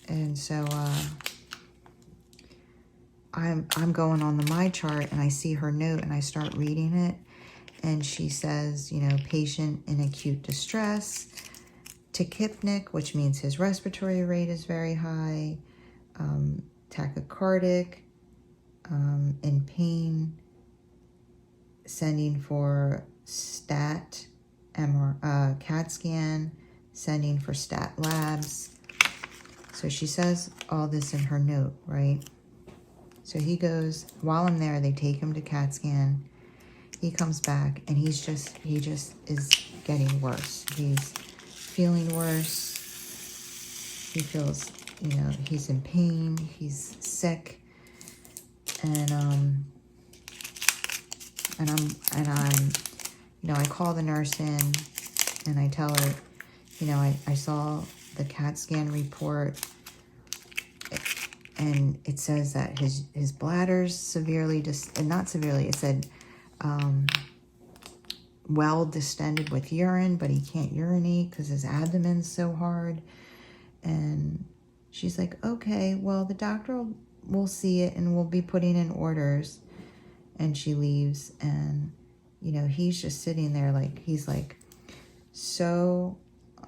And so I'm going on the My Chart, and I see her note, and I start reading it. And she says, you know, patient in acute distress, tachypnic, which means his respiratory rate is very high, tachycardic, in pain, sending for CAT scan, sending for stat labs. So she says all this in her note, right? So he goes, while I'm there, they take him to CAT scan. He comes back, and he just is getting worse. He's feeling worse. He feels, you know, he's in pain. He's sick, and I'm, you know, I call the nurse in, and I tell her, you know, I saw the CAT scan report, and it says that his bladder's severely not severely. It said well distended with urine, but he can't urinate because his abdomen's so hard. And she's like, okay, well, the doctor will see it, and we'll be putting in orders. And she leaves, and, you know, he's just sitting there like, he's like so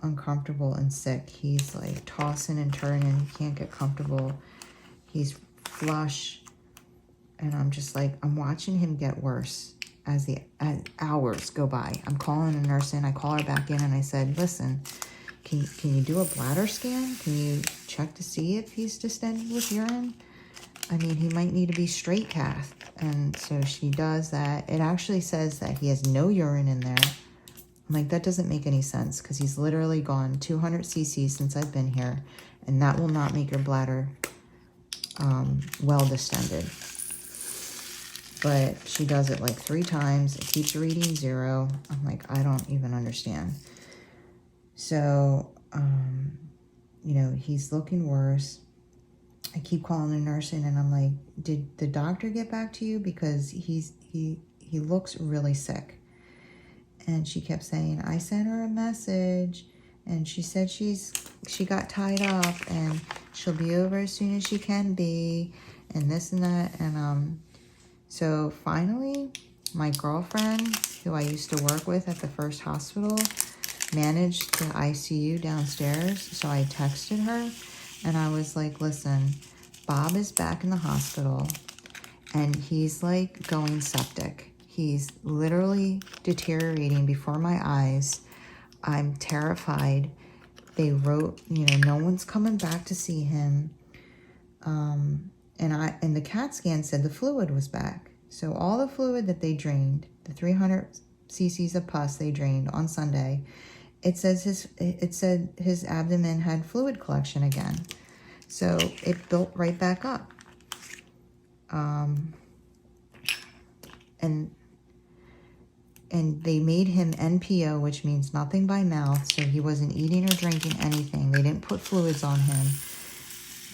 uncomfortable and sick. He's like tossing and turning. He can't get comfortable. He's flush. And I'm just like, I'm watching him get worse as hours go by. I'm calling a nurse in. I call her back in, and I said, listen, can you do a bladder scan? Can you check to see if he's distended with urine? I mean, he might need to be straight cath. And so she does that. It actually says that he has no urine in there. I'm like, that doesn't make any sense, because he's literally gone 200 cc's since I've been here, and that will not make your bladder well distended. But she does it like 3 times. It keeps reading 0. I'm like, I don't even understand. So, you know, he's looking worse. I keep calling the nurse in, and I'm like, did the doctor get back to you? Because he looks really sick. And she kept saying, I sent her a message, and she said she got tied up, and she'll be over as soon as she can be, and this and that. And so finally, my girlfriend, who I used to work with at the first hospital, managed the ICU downstairs. So I texted her, and I was like, listen, Bob is back in the hospital, and he's like going septic. He's literally deteriorating before my eyes. I'm terrified. They wrote, you know, no one's coming back to see him. And the CAT scan said the fluid was back. So all the fluid that they drained, the 300 cc's of pus they drained on Sunday, it said his abdomen had fluid collection again. So it built right back up. And they made him NPO, which means nothing by mouth. So he wasn't eating or drinking anything. They didn't put fluids on him.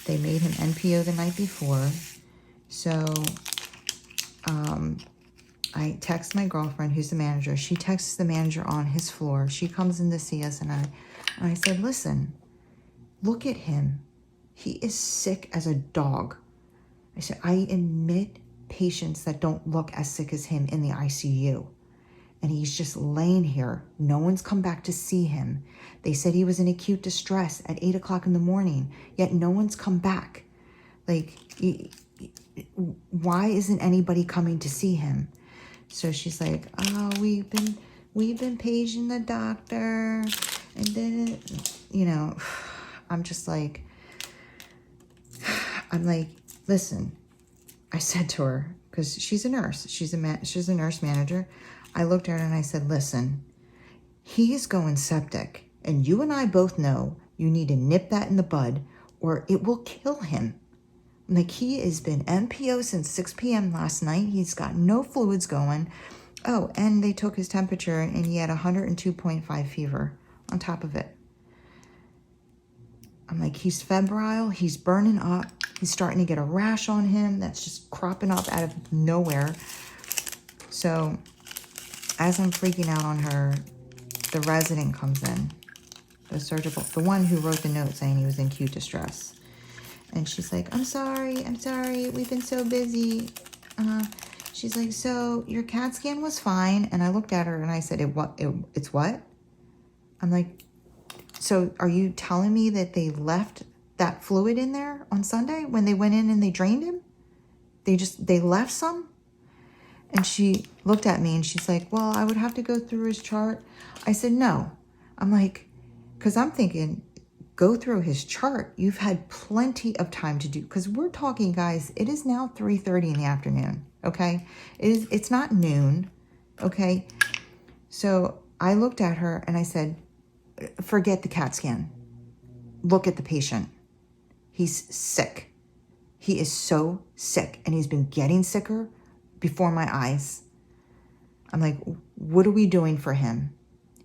They made him NPO the night before. So I text my girlfriend, who's the manager. She texts the manager on his floor. She comes in to see us, and I said, listen, look at him. He is sick as a dog. I said, I admit patients that don't look as sick as him in the ICU. And he's just laying here. No one's come back to see him. They said he was in acute distress at 8 o'clock in the morning, yet no one's come back. Like, why isn't anybody coming to see him? So she's like, oh, we've been paging the doctor, and then, you know, I'm just like, listen, I said to her, because she's a nurse, she's a nurse manager. I looked at her and I said, listen, he is going septic, and you and I both know you need to nip that in the bud, or it will kill him. Like, he has been NPO since 6 p.m. last night. He's got no fluids going. Oh, and they took his temperature, and he had 102.5 fever on top of it. I'm like, he's febrile. He's burning up. He's starting to get a rash on him that's just cropping up out of nowhere. So as I'm freaking out on her, the resident comes in, the one who wrote the note saying he was in acute distress. And she's like, I'm sorry, we've been so busy. She's like, so your CAT scan was fine. And I looked at her and I said, it's what? I'm like, so are you telling me that they left that fluid in there on Sunday when they went in and they drained him? They left some? And she looked at me and she's like, well, I would have to go through his chart. I said, no. I'm like, because I'm thinking, go through his chart. You've had plenty of time to do, because we're talking, guys, it is now 3:30 in the afternoon, okay? It's not noon, okay? So I looked at her and I said, forget the CAT scan. Look at the patient. He's sick. He is so sick, and he's been getting sicker before my eyes. I'm like, what are we doing for him?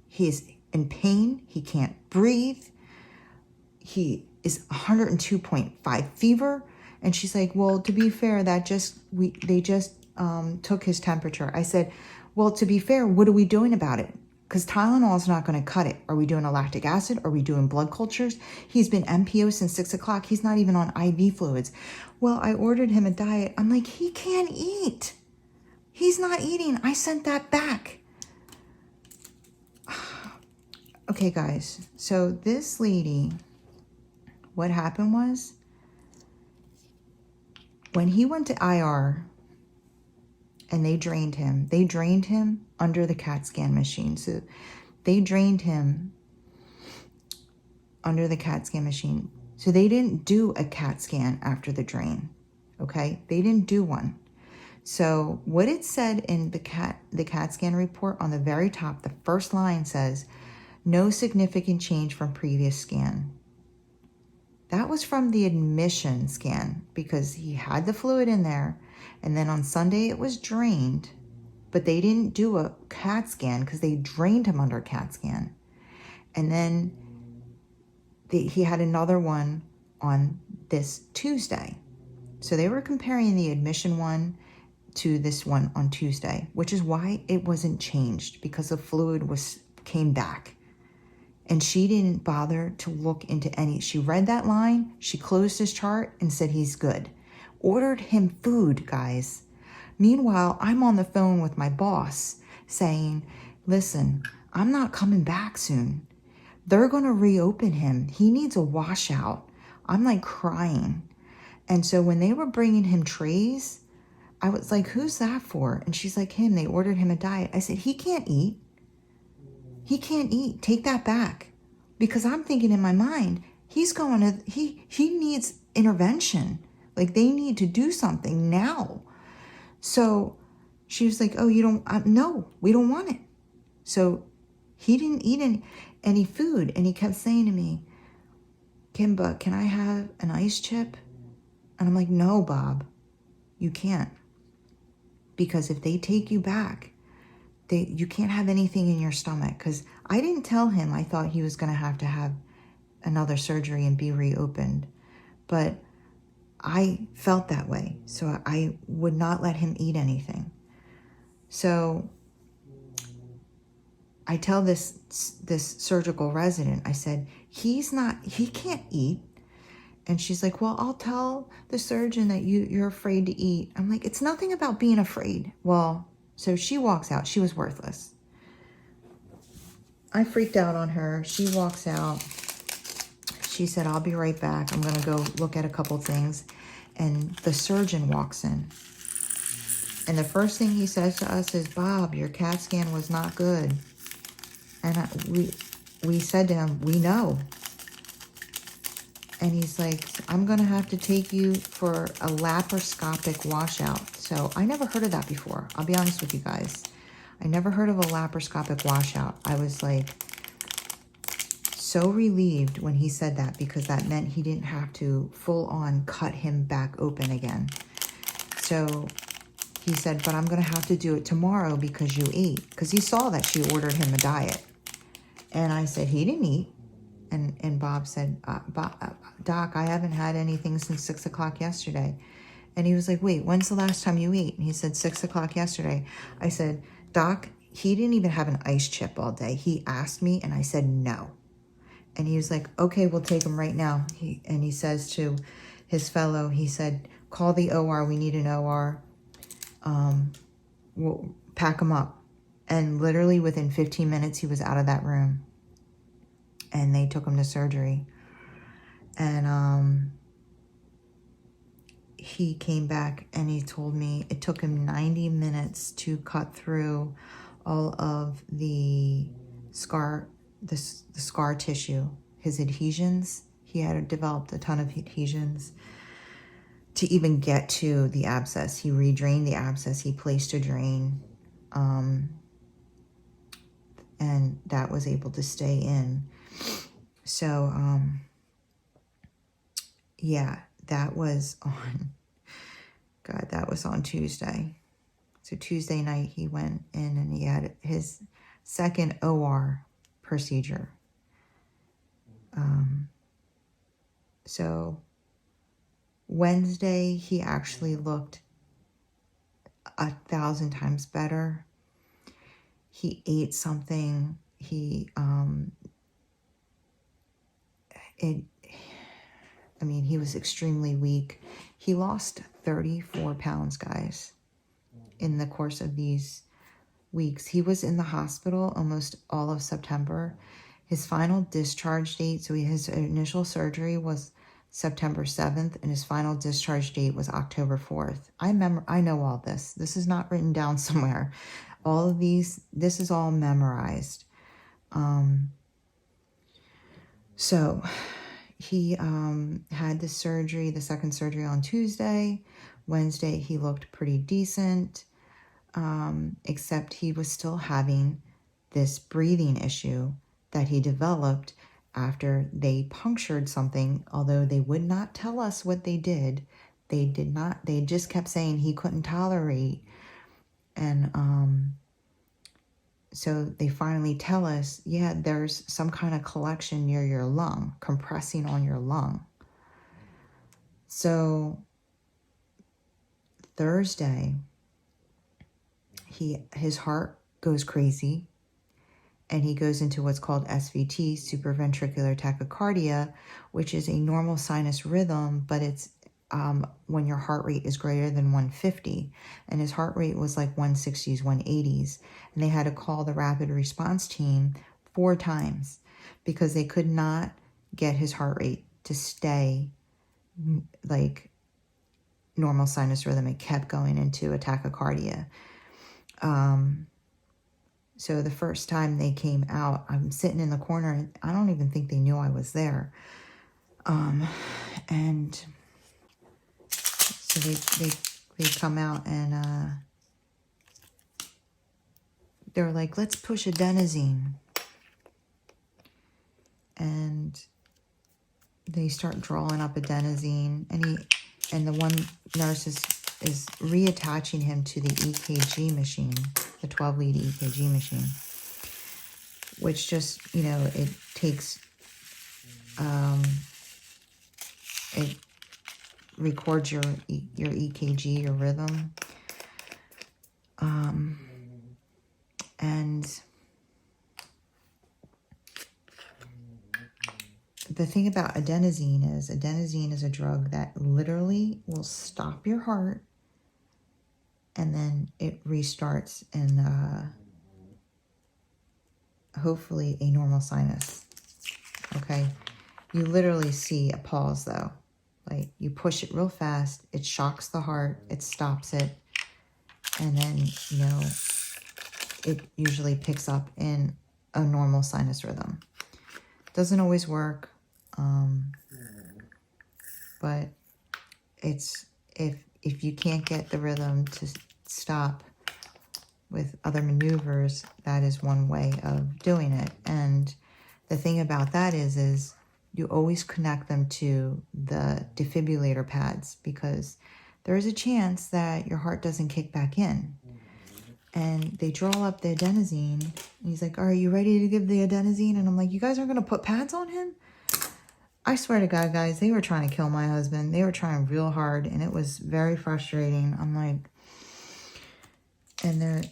He is in pain. He can't breathe. He is 102.5 fever. And she's like, well, to be fair, they just took his temperature. I said, well, to be fair, what are we doing about it? Because Tylenol is not going to cut it. Are we doing a lactic acid? Are we doing blood cultures? He's been MPO since 6 o'clock. He's not even on IV fluids. Well, I ordered him a diet. I'm like, he can't eat. He's not eating. I sent that back. Okay, guys. So this lady, what happened was, when he went to IR and they drained him under the CAT scan machine. So they drained him under the CAT scan machine. So they didn't do a CAT scan after the drain, okay? They didn't do one. So what it said in the CAT scan report on the very top, the first line says, no significant change from previous scan. That was from the admission scan, because he had the fluid in there, and then on Sunday it was drained, but they didn't do a CAT scan because they drained him under a CAT scan. And then he had another one on this Tuesday. So they were comparing the admission one to this one on Tuesday, which is why it wasn't changed, because the fluid came back. And she didn't bother to look into any. She read that line, she closed his chart and said he's good. Ordered him food, guys. Meanwhile, I'm on the phone with my boss saying, listen, I'm not coming back soon. They're going to reopen him. He needs a washout. I'm like crying. And so when they were bringing him trays, I was like, who's that for? And she's like, him. They ordered him a diet. I said, he can't eat. He can't eat. Take that back. Because I'm thinking in my mind, he needs intervention. Like, they need to do something now. So she was like, oh, you don't, no, we don't want it. So he didn't eat any food. And he kept saying to me, Kimba, can I have an ice chip? And I'm like, no, Bob, you can't. Because if they take you back, you can't have anything in your stomach. Because I didn't tell him I thought he was going to have another surgery and be reopened. But I felt that way. So I would not let him eat anything. So I tell this surgical resident, I said, he can't eat. And she's like, well, I'll tell the surgeon that you're afraid to eat. I'm like, it's nothing about being afraid. Well, so she walks out. She was worthless. I freaked out on her. She walks out. She said, I'll be right back. I'm going to go look at a couple things. And the surgeon walks in. And the first thing he says to us is, Bob, your CAT scan was not good. And we said to him, we know. And he's like, I'm going to have to take you for a laparoscopic washout. So I never heard of that before. I'll be honest with you guys. I never heard of a laparoscopic washout. I was like so relieved when he said that, because that meant he didn't have to full on cut him back open again. So he said, but I'm going to have to do it tomorrow because you ate. Because he saw that she ordered him a diet. And I said, he didn't eat. And Bob said, Doc, I haven't had anything since 6 o'clock yesterday. And he was like, wait, when's the last time you ate? And he said, 6 o'clock yesterday. I said, Doc, he didn't even have an ice chip all day. He asked me and I said no. And he was like, okay, we'll take him right now. And he says to his fellow, he said, call the OR. We need an OR. We'll pack him up. And literally within 15 minutes, he was out of that room. And they took him to surgery. And he came back and he told me it took him 90 minutes to cut through all of the scar tissue, his adhesions. He had developed a ton of adhesions to even get to the abscess. He redrained the abscess. He placed a drain, and that was able to stay in. So, yeah, that was on Tuesday. So Tuesday night he went in and he had his second OR procedure. So Wednesday he actually looked 1,000 times better. He ate something. He was extremely weak. He lost 34 pounds, guys, in the course of these weeks. He was in the hospital almost all of September. His final discharge date, so his initial surgery was September 7th, and his final discharge date was October 4th. I know all this. This is not written down somewhere. All of these, this is all memorized. So he had the second surgery on Tuesday. Wednesday, he looked pretty decent, except he was still having this breathing issue that he developed after they punctured something, although they would not tell us what they did. They just kept saying he couldn't tolerate. And so they finally tell us, yeah, there's some kind of collection near your lung, compressing on your lung. So Thursday, his heart goes crazy and he goes into what's called SVT, supraventricular tachycardia, which is a normal sinus rhythm, but it's when your heart rate is greater than 150, and his heart rate was like 160s, 180s, and they had to call the rapid response team 4 times because they could not get his heart rate to stay like normal sinus rhythm. It kept going into a tachycardia. So the first time they came out, I'm sitting in the corner, and I don't even think they knew I was there. And so they come out and they were like, let's push adenosine. And they start drawing up adenosine, and the one nurse is reattaching him to the EKG machine, the 12-lead EKG machine, which just, it takes, it records your EKG, your rhythm. And the thing about adenosine is a drug that literally will stop your heart and then it restarts in hopefully a normal sinus. Okay, you literally see a pause though. Like you push it real fast, it shocks the heart, it stops it, and then it usually picks up in a normal sinus rhythm. Doesn't always work, but it's if you can't get the rhythm to stop with other maneuvers, that is one way of doing it. And the thing about that is you always connect them to the defibrillator pads, because there is a chance that your heart doesn't kick back in. And they draw up the adenosine, and he's like, are you ready to give the adenosine? And I'm like, you guys aren't going to put pads on him? I swear to God, guys, they were trying to kill my husband. They were trying real hard, and it was very frustrating. I'm like, and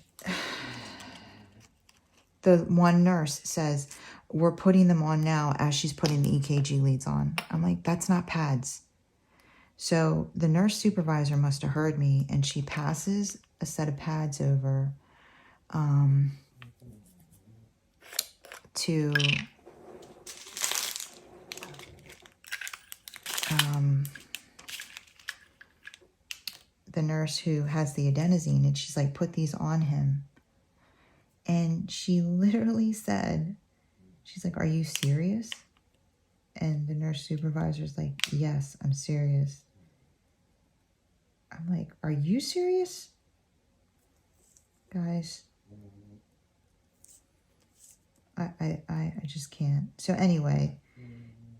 the one nurse says, we're putting them on now as she's putting the EKG leads on. I'm like, that's not pads. So the nurse supervisor must have heard me, and she passes a set of pads over to the nurse who has the adenosine, and she's like, put these on him. And she literally said, she's like, are you serious? And the nurse supervisor's like, yes, I'm serious. I'm like, are you serious? Guys, I just can't. So anyway,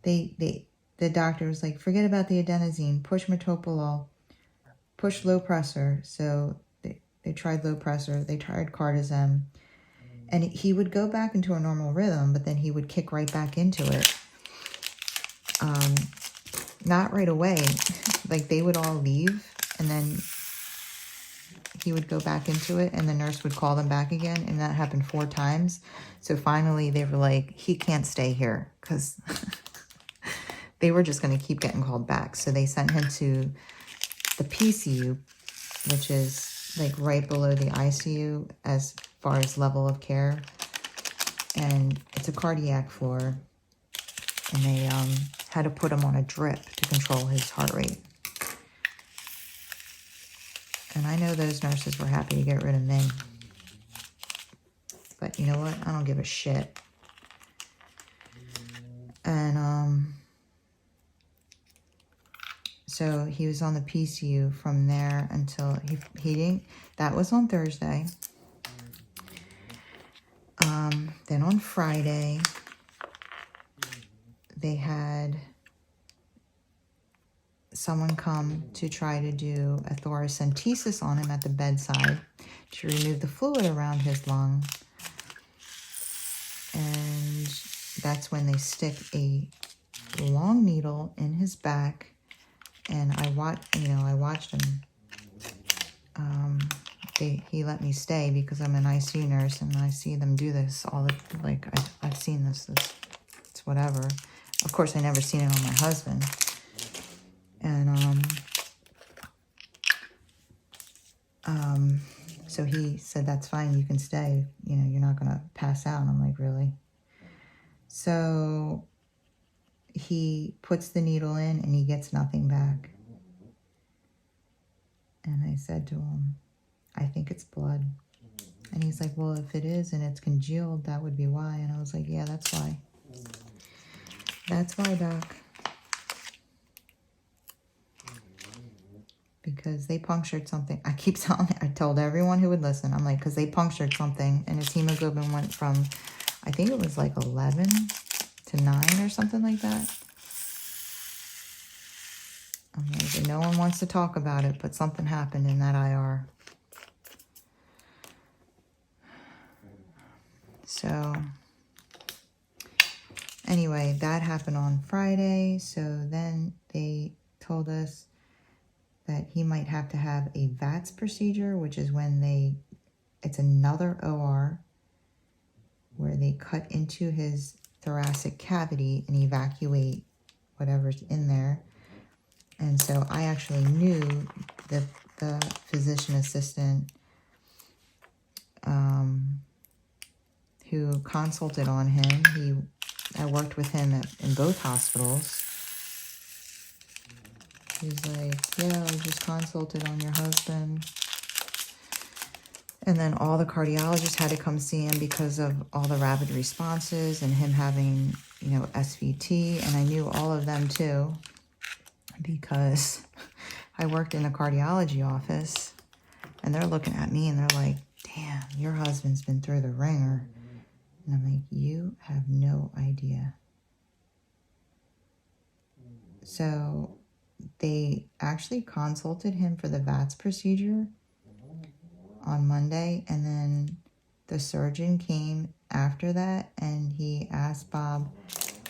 the doctor was like, forget about the adenosine, push metoprolol, push low pressor. So they tried low pressor, they tried cardizem, and he would go back into a normal rhythm, but then he would kick right back into it. Not right away. Like, they would all leave, and then he would go back into it, and the nurse would call them back again, and that happened 4 times. So finally, they were like, he can't stay here, because they were just going to keep getting called back. So they sent him to the PCU, which is like right below the ICU as far as level of care. And it's a cardiac floor. And they had to put him on a drip to control his heart rate. And I know those nurses were happy to get rid of me. But you know what? I don't give a shit. And so he was on the PCU from there until he didn't. That was on Thursday. Then on Friday, they had someone come to try to do a thoracentesis on him at the bedside to remove the fluid around his lung. And that's when they stick a long needle in his back. And I watched him. He let me stay because I'm an ICU nurse, and I see them do this all the, like, I've seen this. It's whatever. Of course, I never seen it on my husband. And so he said, that's fine, you can stay. You know, you're not gonna pass out. And I'm like, really? So he puts the needle in, and he gets nothing back. And I said to him, I think it's blood. And he's like, well, if it is and it's congealed, that would be why. And I was like, yeah, that's why. That's why, Doc. Because they punctured something. I keep telling it. I told everyone who would listen. I'm like, because they punctured something, and his hemoglobin went from, I think it was like 11 to 9 or something like that. I'm like, no one wants to talk about it, but something happened in that IR. So anyway, that happened on Friday. So then they told us that he might have to have a VATS procedure, which is when it's another OR where they cut into his thoracic cavity and evacuate whatever's in there. And so I actually knew the physician assistant who consulted on him. I worked with him in both hospitals. He's like, yeah, I just consulted on your husband. And then all the cardiologists had to come see him because of all the rapid responses and him having, SVT. And I knew all of them too, because I worked in a cardiology office, and they're looking at me and they're like, damn, your husband's been through the ringer. And I'm like, you have no idea. So they actually consulted him for the VATS procedure on Monday, and then the surgeon came after that, and he asked Bob,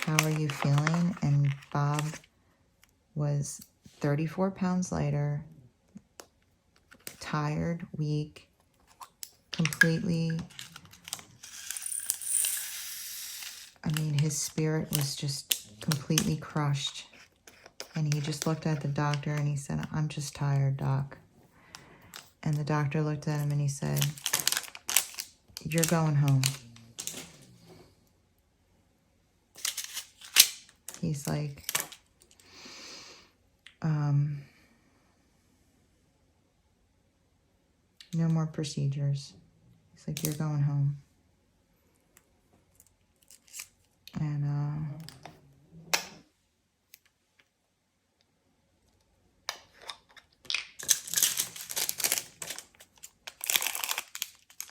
how are you feeling? And Bob was 34 pounds lighter, tired, weak, completely his spirit was just completely crushed. And he just looked at the doctor and he said, "I'm just tired, Doc." And the doctor looked at him and he said, "You're going home." He's like, no more procedures. He's like, "You're going home." And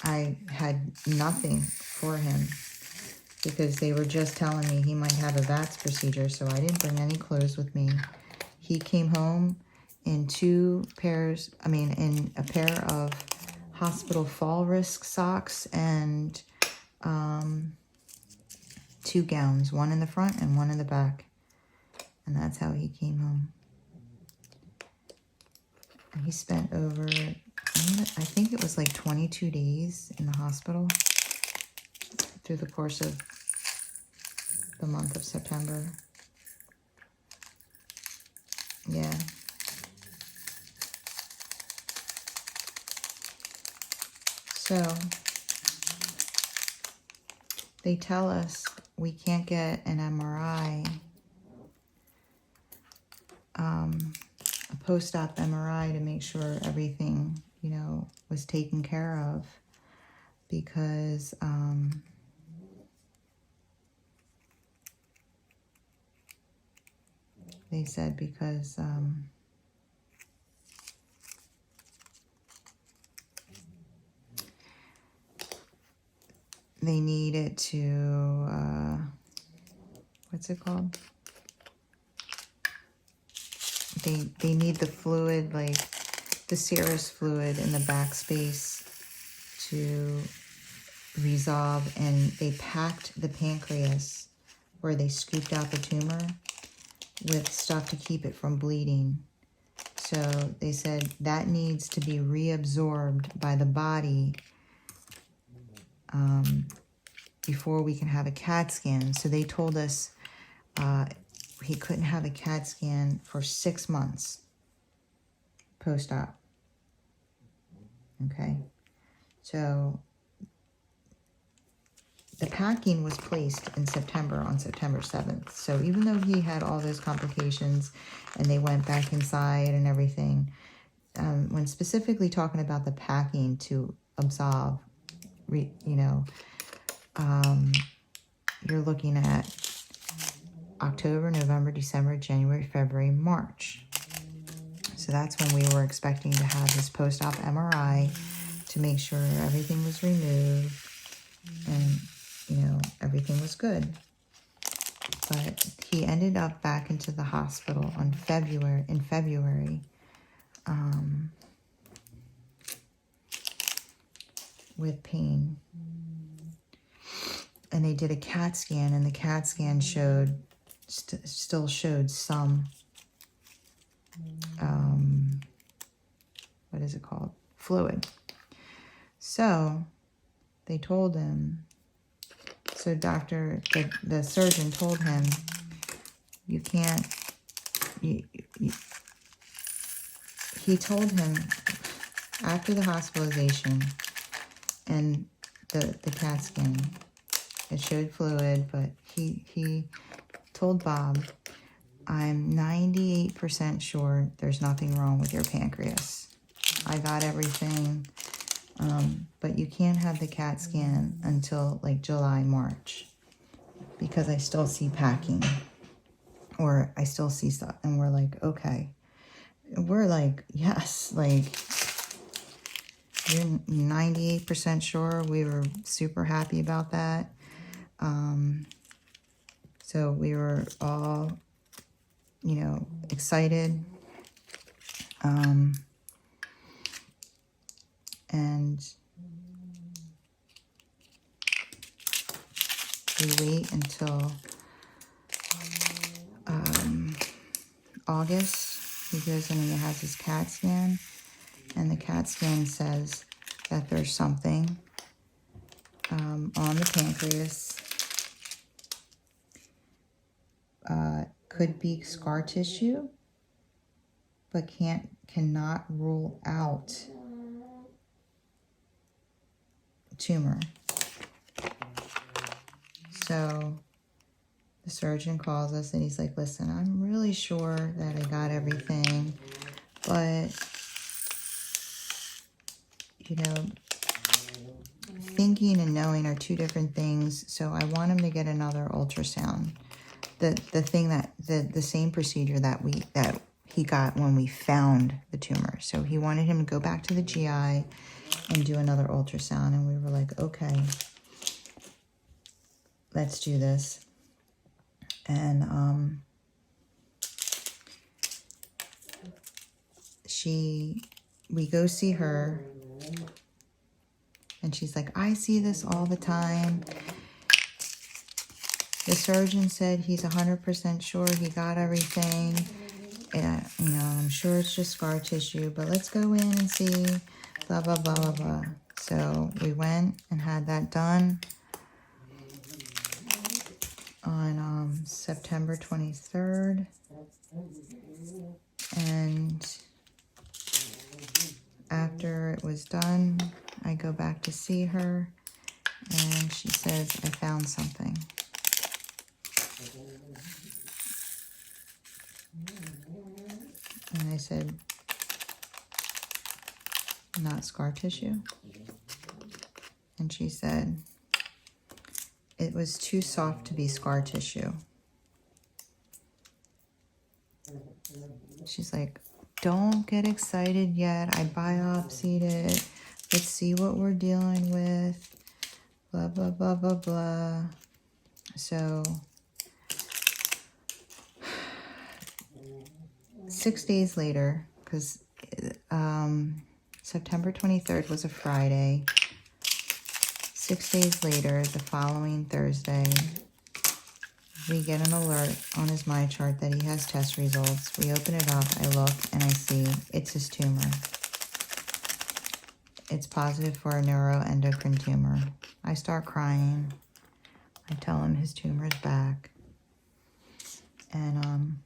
I had nothing for him because they were just telling me he might have a VATS procedure, so I didn't bring any clothes with me. He came home in in a pair of hospital fall risk socks and 2 gowns, one in the front and one in the back. And that's how he came home. And he spent over, I think it was like 22 days in the hospital through the course of the month of September. Yeah. So they tell us we can't get an MRI, a post-op MRI, to make sure everything, you know, was taken care of, because they said because they need it to, what's it called? They need the fluid, like the serous fluid in the backspace, to resolve, and they packed the pancreas where they scooped out the tumor with stuff to keep it from bleeding. So they said that needs to be reabsorbed by the body before we can have a CAT scan. So they told us he couldn't have a CAT scan for 6 months post-op. Okay, so the packing was placed in September, on September 7th. So even though he had all those complications and they went back inside and everything, when specifically talking about the packing to absolve, you know, you're looking at October, November, December, January, February, March. So that's when we were expecting to have his post-op MRI to make sure everything was removed and, you know, everything was good. But he ended up back into the hospital in February, with pain. And they did a CAT scan, and the CAT scan showed, still showed some, what is it called? Fluid. So they told him, so the surgeon told him, you can't, he told him after the hospitalization and the CAT scan, it showed fluid, but he told Bob, "I'm 98% sure there's nothing wrong with your pancreas. I got everything, but you can't have the CAT scan until like July, March, because I still see packing, or I still see stuff." And we're like, okay. We're like, yes, like, you're 98% sure. We were super happy about that. So we were all, you know, excited. And we wait until August. He goes and he has his CAT scan, and the CAT scan says that there's something on the pancreas. could be scar tissue, but cannot rule out tumor. So the surgeon calls us and he's like, listen, I'm really sure that I got everything, but, you know, thinking and knowing are two different things. So I want him to get another ultrasound. The thing that, the same procedure that he got when we found the tumor. So he wanted him to go back to the GI and do another ultrasound. And we were like, okay, let's do this. And we go see her, and she's like, I see this all the time. The surgeon said he's 100% sure he got everything. And, you know, I'm sure it's just scar tissue, but let's go in and see, blah, blah, blah, blah, blah. So we went and had that done on September 23rd. And after it was done, I go back to see her, and she says, I found something. And I said, not scar tissue? And she said, it was too soft to be scar tissue. She's like, don't get excited yet. I biopsied it. Let's see what we're dealing with. Blah, blah, blah, blah, blah. So 6 days later, because September 23rd was a Friday. 6 days later, the following Thursday, we get an alert on his MyChart that he has test results. We open it up, I look, and I see it's his tumor. It's positive for a neuroendocrine tumor. I start crying. I tell him his tumor is back. And,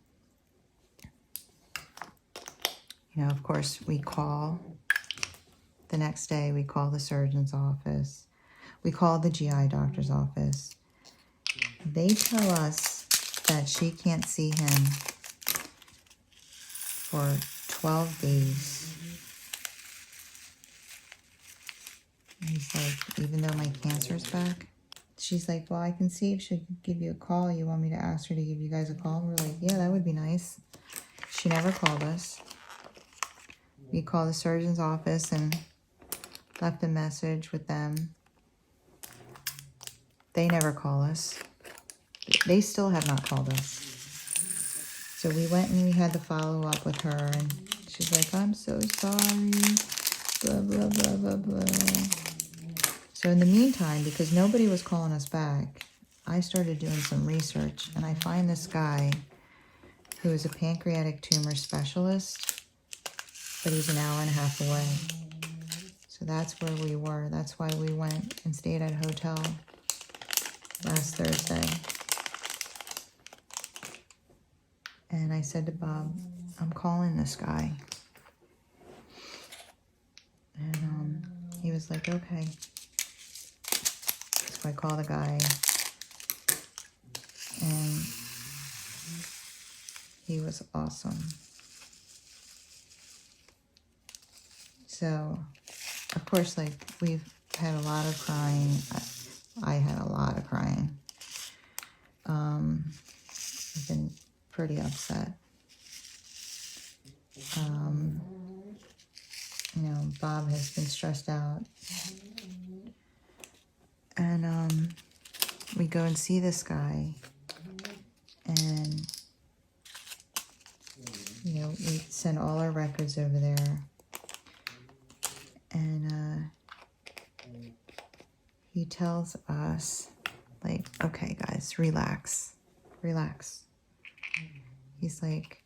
you know, of course, we call. The next day, we call the surgeon's office. We call the GI doctor's office. They tell us that she can't see him for 12 days. And he's like, even though my cancer's back? She's like, well, I can see if she can give you a call. You want me to ask her to give you guys a call? We're like, yeah, that would be nice. She never called us. We called the surgeon's office and left a message with them. They never call us. They still have not called us. So we went and we had to follow up with her, and she's like, I'm so sorry, blah, blah, blah, blah, blah. So in the meantime, because nobody was calling us back, I started doing some research, and I find this guy who is a pancreatic tumor specialist, but he's an hour and a half away. So that's where we were. That's why we went and stayed at a hotel last Thursday. And I said to Bob, I'm calling this guy. And he was like, okay. So I call the guy. And he was awesome. So, of course, like, we've had a lot of crying. I had a lot of crying. I've been pretty upset. You know, Bob has been stressed out. And we go and see this guy. And, you know, we send all our records over there. And he tells us, like, okay, guys, relax. Relax. He's like,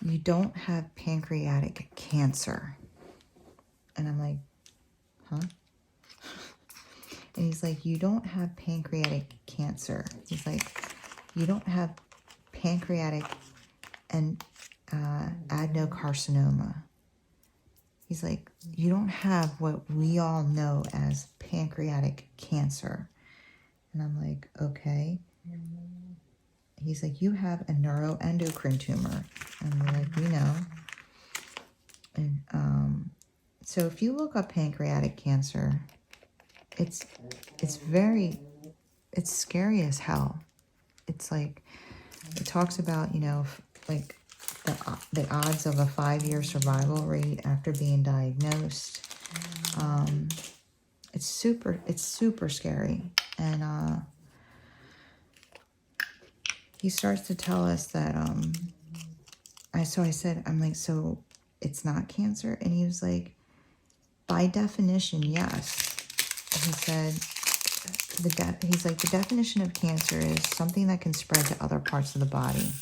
you don't have pancreatic cancer. And I'm like, huh? And he's like, you don't have pancreatic cancer. He's like, you don't have pancreatic and adenocarcinoma. He's like, you don't have what we all know as pancreatic cancer. And I'm like, okay. He's like, you have a neuroendocrine tumor. And we're like, we know. And so if you look up pancreatic cancer, it's scary as hell. It's like, it talks about, you know, like the odds of a 5-year survival rate after being diagnosed. It's super scary. And he starts to tell us that I said, I'm like, so it's not cancer? And he was like, by definition, yes. He said, he's like, the definition of cancer is something that can spread to other parts of the body.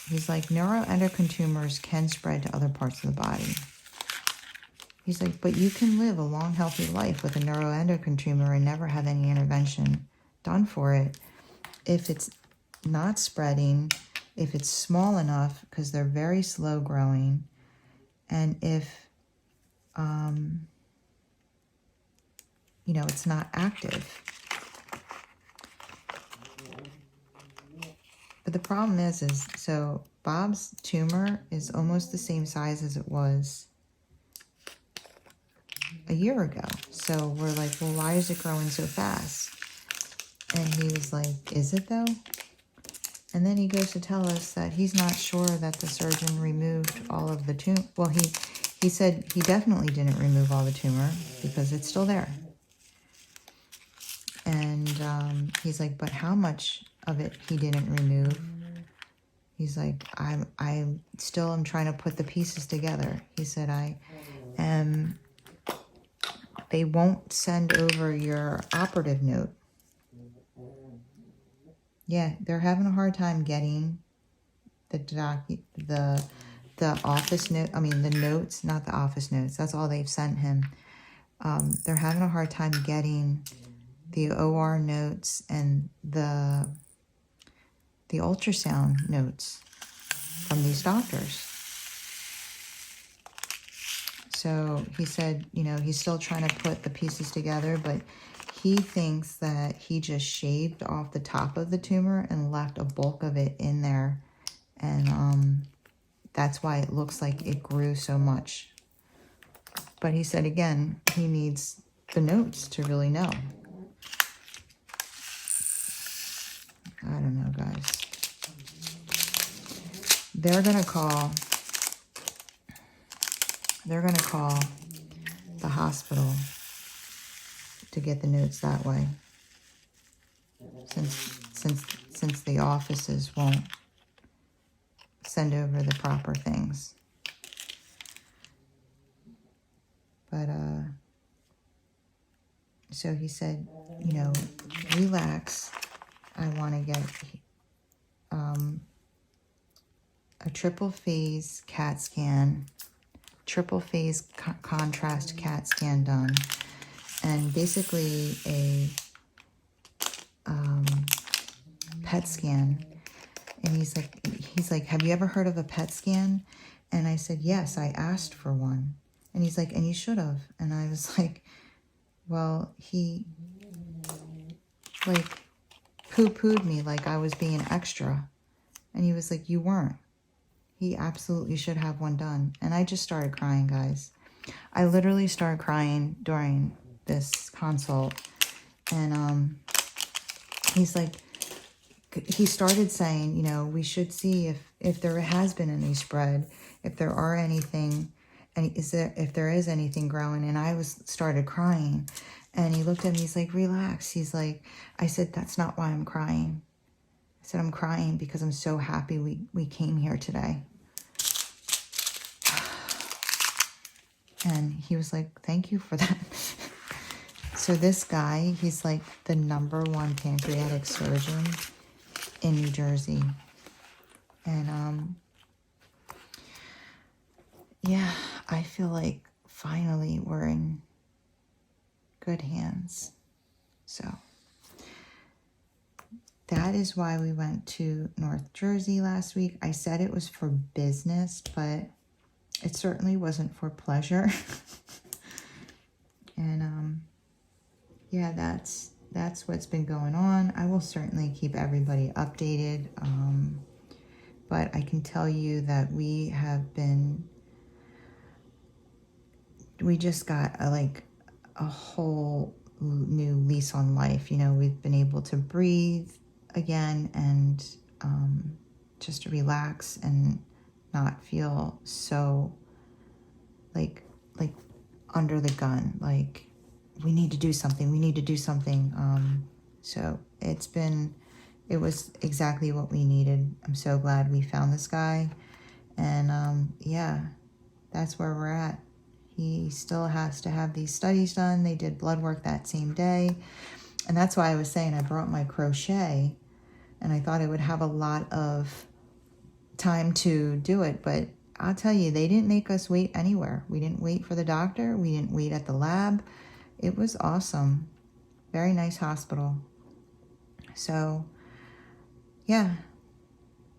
He's like, neuroendocrine tumors can spread to other parts of the body. He's like, but you can live a long, healthy life with a neuroendocrine tumor and never have any intervention done for it if it's not spreading, if it's small enough, because they're very slow growing, and if, you know, it's not active. But the problem is so Bob's tumor is almost the same size as it was a year ago. So we're like, well, why is it growing so fast? And he was like, is it though? And then he goes to tell us that he's not sure that the surgeon removed all of the tumor. Well, he said he definitely didn't remove all the tumor because it's still there. And he's like, but how much of it he didn't remove? He's like, I still am trying to put the pieces together. He said, they won't send over your operative note. Yeah, they're having a hard time getting the office note. I mean, the notes, not the office notes. That's all they've sent him. They're having a hard time getting the OR notes and the ultrasound notes from these doctors. So he said, you know, he's still trying to put the pieces together, but he thinks that he just shaved off the top of the tumor and left a bulk of it in there. And that's why it looks like it grew so much. But he said, again, he needs the notes to really know. I don't know, guys. They're going to call the hospital to get the notes that way. Since the offices won't send over the proper things. But so he said, you know, relax. I want to get a triple phase CAT scan, triple phase contrast CAT scan done, and basically a PET scan. And he's like, have you ever heard of a PET scan? And I said, yes, I asked for one. And he's like, and you should have. And I was like, well, he like poo-pooed me like I was being extra. And he was like, you weren't. He absolutely should have one done. And I just started crying, guys. I literally started crying during this consult. And he's like, he started saying, you know, we should see if there has been any spread, if there are anything, and if there is anything growing. And I started crying. And he looked at me, he's like, relax. He's like, I said, that's not why I'm crying. I said, I'm crying because I'm so happy we came here today. And he was like, thank you for that. So this guy, he's like the #1 pancreatic surgeon in New Jersey. And yeah, I feel like finally we're in good hands. So that is why we went to North Jersey last week. I said it was for business, but it certainly wasn't for pleasure. And yeah, that's what's been going on. I will certainly keep everybody updated. But I can tell you that we just got a whole new lease on life. You know, we've been able to breathe again and just to relax and not feel so like under the gun, like we need to do something, so it was exactly what we needed. I'm so glad we found this guy. And yeah, that's where we're at. He still has to have these studies done. They did blood work that same day. And that's why I was saying I brought my crochet, and I thought I would have a lot of time to do it. But I'll tell you, they didn't make us wait anywhere. We didn't wait for the doctor. We didn't wait at the lab. It was awesome. Very nice hospital. So yeah,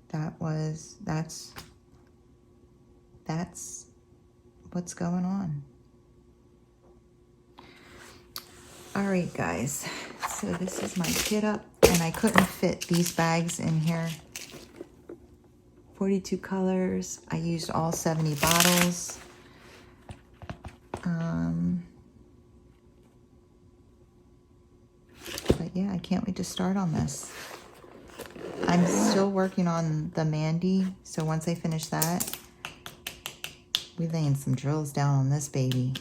that's what's going on. All right, guys. So this is my kit up, and I couldn't fit these bags in here. 42 colors. I used all 70 bottles. But yeah, I can't wait to start on this. I'm still working on the Mandy, so once I finish that, we laying some drills down on this baby.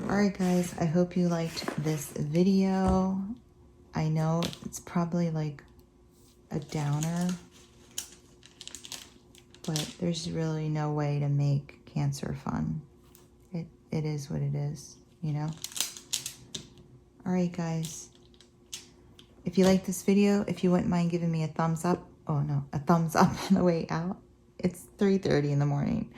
All right, guys, I hope you liked this video. I know it's probably like a downer, but there's really no way to make cancer fun. It is what it is, you know? All right, guys. If you like this video, if you wouldn't mind giving me a thumbs up. Oh, no, a thumbs up on the way out. It's 3:30 in the morning.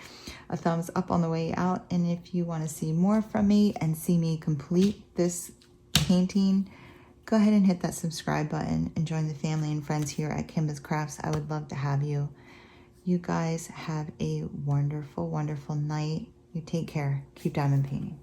A thumbs up on the way out. And if you want to see more from me and see me complete this painting, go ahead and hit that subscribe button and join the family and friends here at Kimbaskrafts. I would love to have you. You guys have a wonderful, wonderful night. You take care. Keep diamond painting.